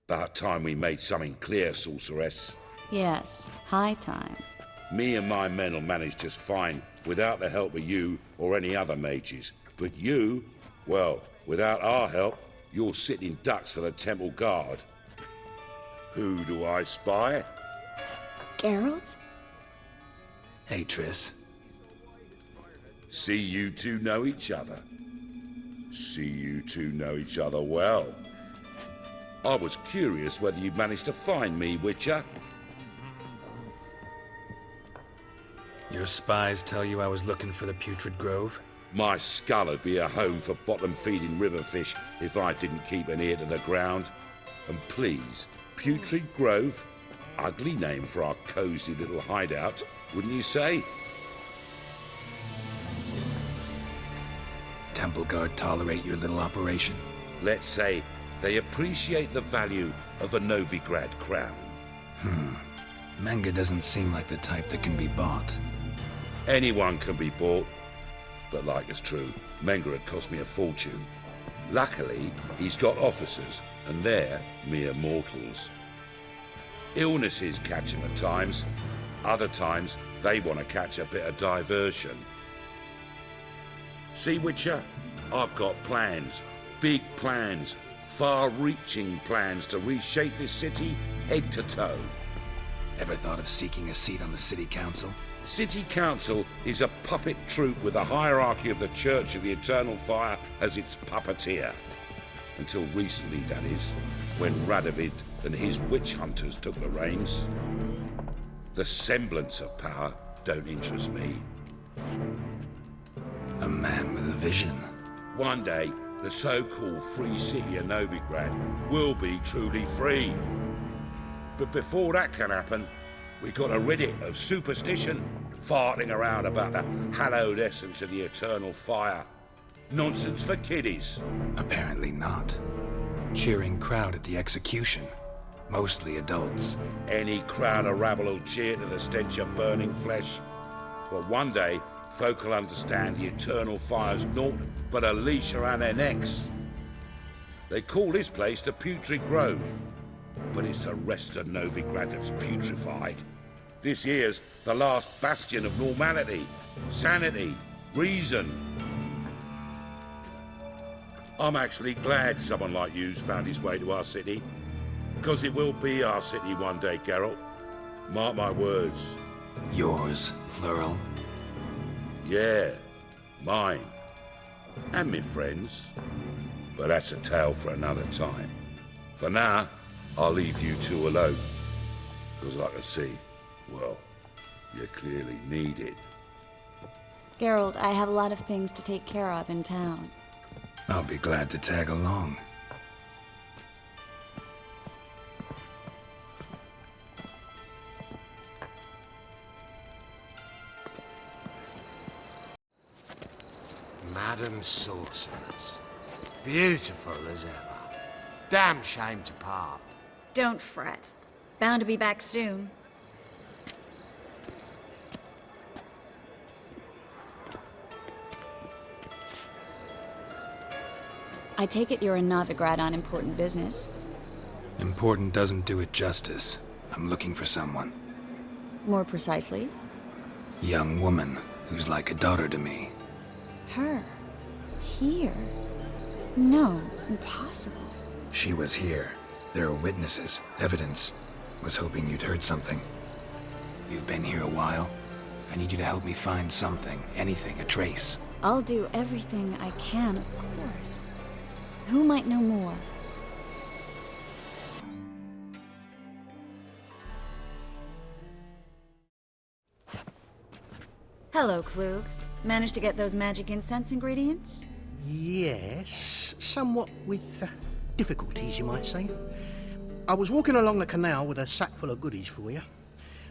About time we made something clear, sorceress. Yes, high time. Me and my men'll manage just fine without the help of you or any other mages. But you, well, without our help, you're sitting ducks for the temple guard. Who do I spy? Geralt? Hey, Triss. See you two know each other. See you two know each other well. I was curious whether you'd managed to find me, Witcher. Your spies tell you I was looking for the Putrid Grove? My skull'd be a home for bottom-feeding river fish if I didn't keep an ear to the ground. And please, Putrid Grove? Ugly name for our cosy little hideout, wouldn't you say? Temple Guard tolerate your little operation? Let's say they appreciate the value of a Novigrad crown. Menga doesn't seem like the type that can be bought. Anyone can be bought. But like it's true, Menga had cost me a fortune. Luckily, he's got officers, and they're mere mortals. Illnesses catch him at times. Other times, they want to catch a bit of diversion. See, Witcher? I've got plans. Big plans. Far-reaching plans to reshape this city head to toe. Ever thought of seeking a seat on the city council? City Council is a puppet troupe with a hierarchy of the Church of the Eternal Fire as its puppeteer. Until recently, that is, when Radovid and his witch hunters took the reins. The semblance of power don't interest me. A man with a vision. One day, the so-called free city of Novigrad will be truly free. But before that can happen, we gotta rid it of superstition, farting around about the hallowed essence of the eternal fire. Nonsense for kiddies. Apparently not. Cheering crowd at the execution. Mostly adults. Any crowd of rabble will cheer to the stench of burning flesh. But one day, folk will understand the eternal fire's naught but a leash around their necks. They call this place the Putrid Grove. But it's the rest of Novigrad that's putrefied. This here's the last bastion of normality, sanity, reason. I'm actually glad someone like you's found his way to our city. Because it will be our city one day, Geralt. Mark my words. Yours, plural? Yeah, mine. And me friends. But that's a tale for another time. For now, I'll leave you two alone. Because I can see, well, you clearly need it. Geralt, I have a lot of things to take care of in town. I'll be glad to tag along. Madam Sorceress. Beautiful as ever. Damn shame to part. Don't fret. Bound to be back soon. I take it you're in Novigrad on important business. Important doesn't do it justice. I'm looking for someone. More precisely? Young woman who's like a daughter to me. Her? Here? No, impossible. She was here. There are witnesses, evidence. Was hoping you'd heard something. You've been here a while. I need you to help me find something, anything, a trace. I'll do everything I can, of course. Who might know more? Hello, Klug. Managed to get those magic incense ingredients? Yes, somewhat with difficulties, you might say. I was walking along the canal with a sack full of goodies for you.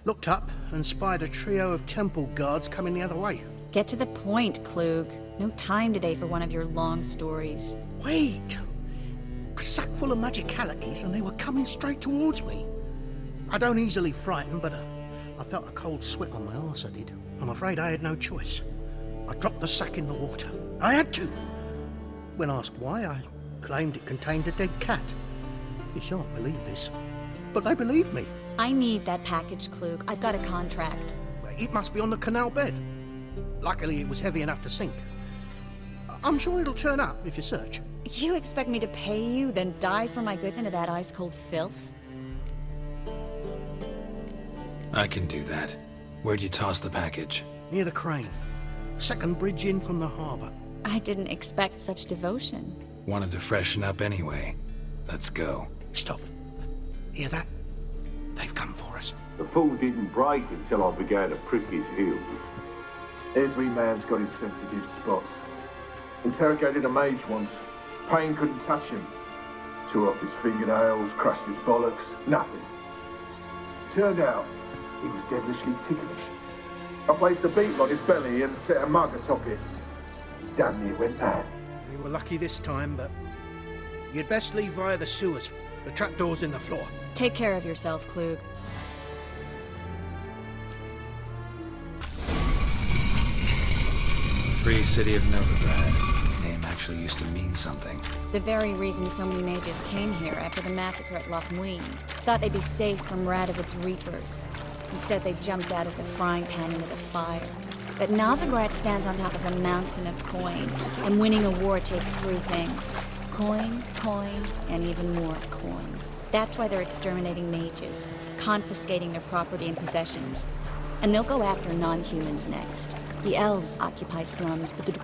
Looked up and spied a trio of temple guards coming the other way. Get to the point, Klug. No time today for one of your long stories. Wait! A sack full of magicalities and they were coming straight towards me. I don't easily frighten, but I felt a cold sweat on my arse, I did. I'm afraid I had no choice. I dropped the sack in the water. I had to. When asked why, I claimed it contained a dead cat. You shan't believe this, but they believed me. I need that package, Klug. I've got a contract. It must be on the canal bed. Luckily, it was heavy enough to sink. I'm sure it'll turn up if you search. You expect me to pay you, then dive for my goods into that ice-cold filth? I can do that. Where'd you toss the package? Near the crane. Second bridge in from the harbour. I didn't expect such devotion. Wanted to freshen up anyway. Let's go. Stop. Hear that? They've come for us. The fall didn't break until I began to prick his heels. Every man's got his sensitive spots. Interrogated a mage once. Pain couldn't touch him. Tore off his fingernails, crushed his bollocks, nothing. Turned out, he was devilishly ticklish. I placed a beetle on his belly and set a mug atop it. He damn near went mad. We were lucky this time, but you'd best leave via the sewers. The trapdoor's in the floor. Take care of yourself, Klug. Free city of Novigrad. Name actually used to mean something. The very reason so many mages came here after the massacre at Loch Muin. Thought they'd be safe from Radovid's reapers. Instead, they jumped out of the frying pan into the fire. But Novigrad stands on top of a mountain of coin, and winning a war takes three things. Coin, coin, and even more coin. That's why they're exterminating mages, confiscating their property and possessions. And they'll go after non-humans next. The elves occupy slums, but the...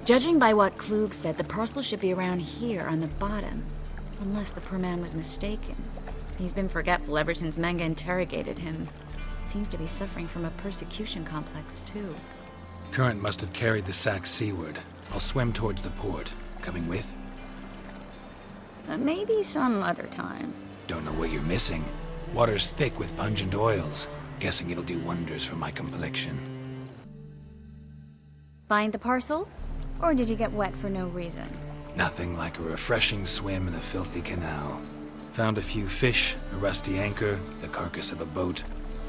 Judging by what Klug said, the parcel should be around here on the bottom. Unless the poor man was mistaken. He's been forgetful ever since Manga interrogated him. Seems to be suffering from a persecution complex, too. Current must have carried the sack seaward. I'll swim towards the port. Coming with? Maybe some other time. Don't know what you're missing. Water's thick with pungent oils. Guessing it'll do wonders for my complexion. Find the parcel? Or did you get wet for no reason? Nothing like a refreshing swim in a filthy canal. Found a few fish, a rusty anchor, the carcass of a boat.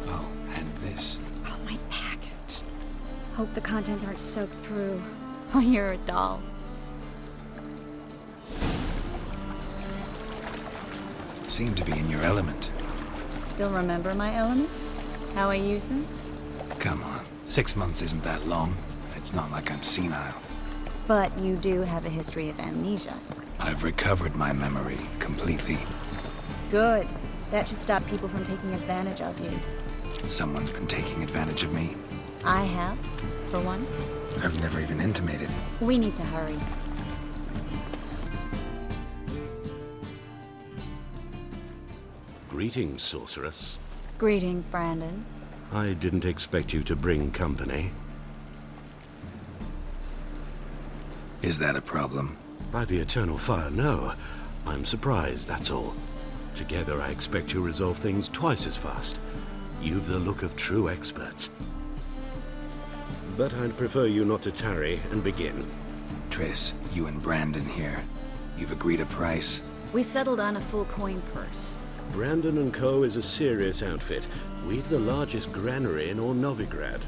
Oh, and this. Oh, my package. Hope the contents aren't soaked through. Oh, you're a doll. Seem to be in your element. Still remember my elements? How I use them? Come on, 6 months isn't that long. It's not like I'm senile. But you do have a history of amnesia. I've recovered my memory completely. Good. That should stop people from taking advantage of you. Someone's been taking advantage of me. I have, for one. I've never even intimated. We need to hurry. Greetings, sorceress. Greetings, Brandon. I didn't expect you to bring company. Is that a problem? By the eternal fire, no. I'm surprised, that's all. Together, I expect you resolve things twice as fast. You've the look of true experts. But I'd prefer you not to tarry and begin. Triss, you and Brandon here. You've agreed a price? We settled on a full coin purse. Brandon & Co. is a serious outfit. We've the largest granary in all Novigrad.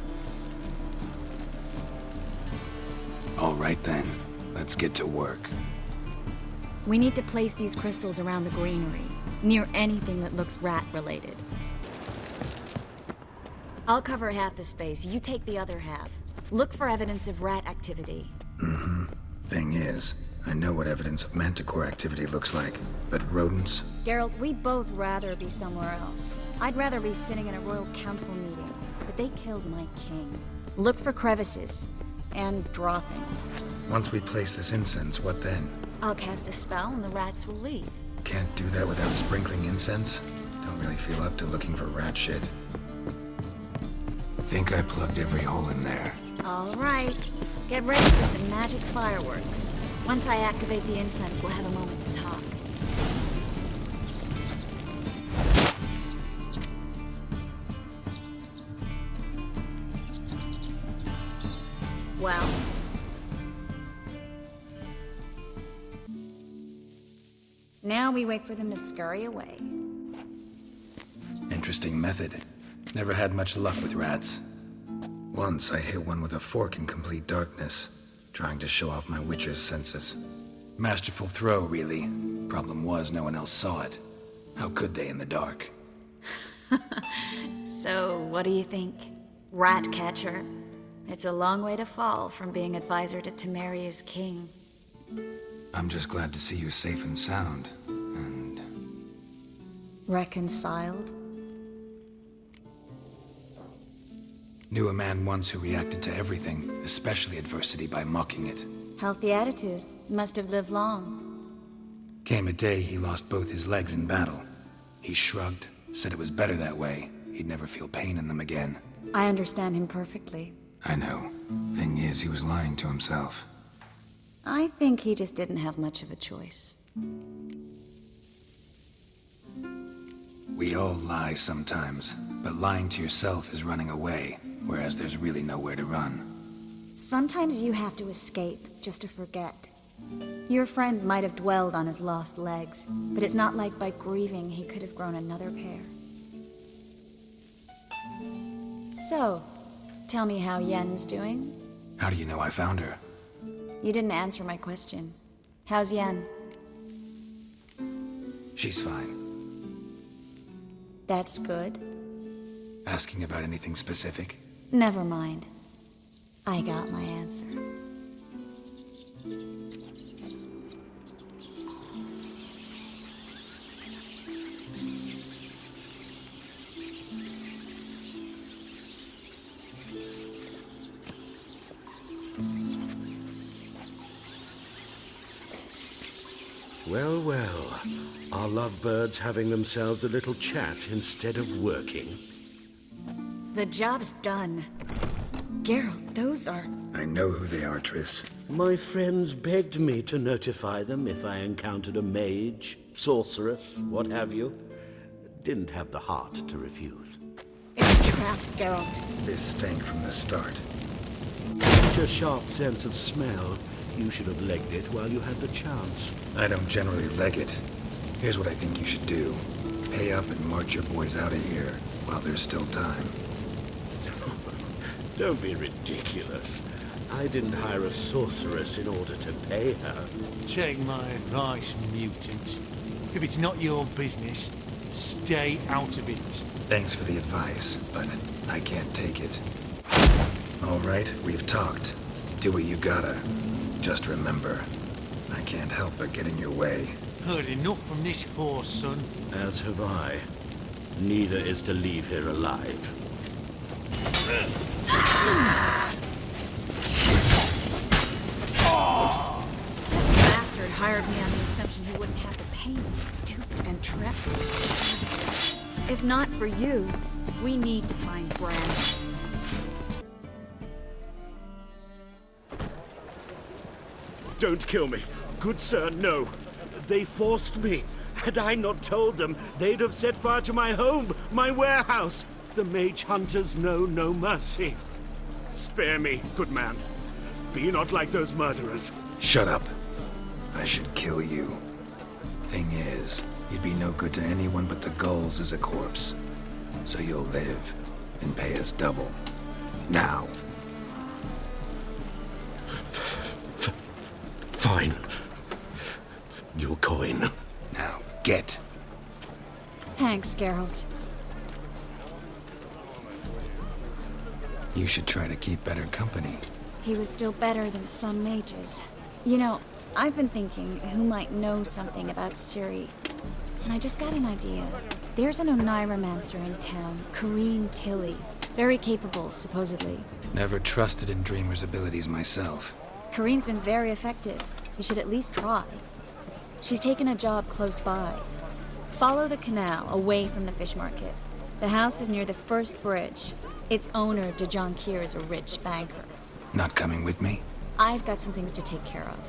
All right then. Let's get to work. We need to place these crystals around the granary, near anything that looks rat-related. I'll cover half the space, you take the other half. Look for evidence of rat activity. Mm-hmm. Thing is, I know what evidence of manticore activity looks like, but rodents? Geralt, we'd both rather be somewhere else. I'd rather be sitting in a royal council meeting, but they killed my king. Look for crevices, and droppings. Once we place this incense, what then? I'll cast a spell and the rats will leave. Can't do that without sprinkling incense? Don't really feel up to looking for rat shit. Think I plugged every hole in there. All right. Get ready for some magic fireworks. Once I activate the incense, we'll have a moment to talk. Well? Now we wait for them to scurry away. Interesting method. Never had much luck with rats. Once I hit one with a fork in complete darkness, trying to show off my witcher's senses. Masterful throw, really. Problem was, no one else saw it. How could they in the dark? So, what do you think? Rat catcher? It's a long way to fall from being advisor to Tamara as king. I'm just glad to see you safe and sound, and... Reconciled? Knew a man once who reacted to everything, especially adversity, by mocking it. Healthy attitude. Must have lived long. Came a day he lost both his legs in battle. He shrugged, said it was better that way. He'd never feel pain in them again. I understand him perfectly. I know. Thing is, he was lying to himself. I think he just didn't have much of a choice. We all lie sometimes, but lying to yourself is running away, whereas there's really nowhere to run. Sometimes you have to escape, just to forget. Your friend might have dwelled on his lost legs, but it's not like by grieving he could have grown another pair. So, tell me how Yen's doing? How do you know I found her? You didn't answer my question. How's Yen? She's fine. That's good. Asking about anything specific? Never mind. I got my answer. Well, well. Are lovebirds having themselves a little chat instead of working? The job's done. Geralt, those are... I know who they are, Triss. My friends begged me to notify them if I encountered a mage, sorceress, what have you. Didn't have the heart to refuse. It's a trap, Geralt. This stank from the start. Such a sharp sense of smell. You should have legged it while you had the chance. I don't generally leg it. Here's what I think you should do. Pay up and march your boys out of here while there's still time. Don't be ridiculous. I didn't hire a sorceress in order to pay her. Take my advice, mutant. If it's not your business, stay out of it. Thanks for the advice, but I can't take it. All right, we've talked. Do what you gotta. Just remember, I can't help but get in your way. Heard enough from this horse, son. As have I. Neither is to leave here alive. That bastard hired me on the assumption he wouldn't have to pay me, duped and trapped. If not for you, we need to find Brandon. Don't kill me. Good sir, no. They forced me. Had I not told them, they'd have set fire to my home, my warehouse. The mage hunters know no mercy. Spare me, good man. Be not like those murderers. Shut up. I should kill you. Thing is, you'd be no good to anyone but the gulls as a corpse. So you'll live and pay us double. Now. Fine. Your coin. Now, get. Thanks, Geralt. You should try to keep better company. He was still better than some mages. You know, I've been thinking who might know something about Ciri. And I just got an idea. There's an Oneiromancer in town, Corrine Tilly. Very capable, supposedly. Never trusted in Dreamer's abilities myself. Corrine's been very effective. You should at least try. She's taken a job close by. Follow the canal away from the fish market. The house is near the first bridge. Its owner, de Jonquier, is a rich banker. Not coming with me? I've got some things to take care of.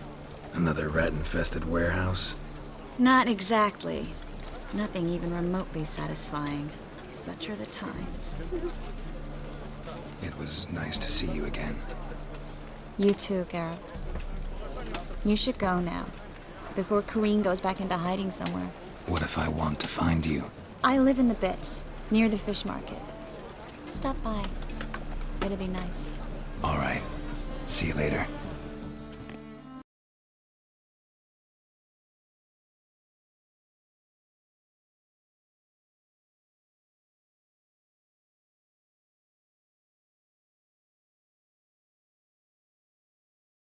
Another rat-infested warehouse? Not exactly. Nothing even remotely satisfying. Such are the times. It was nice to see you again. You too, Geralt. You should go now, before Corrine goes back into hiding somewhere. What if I want to find you? I live in the Bits, near the fish market. Stop by. It'll be nice. All right. See you later.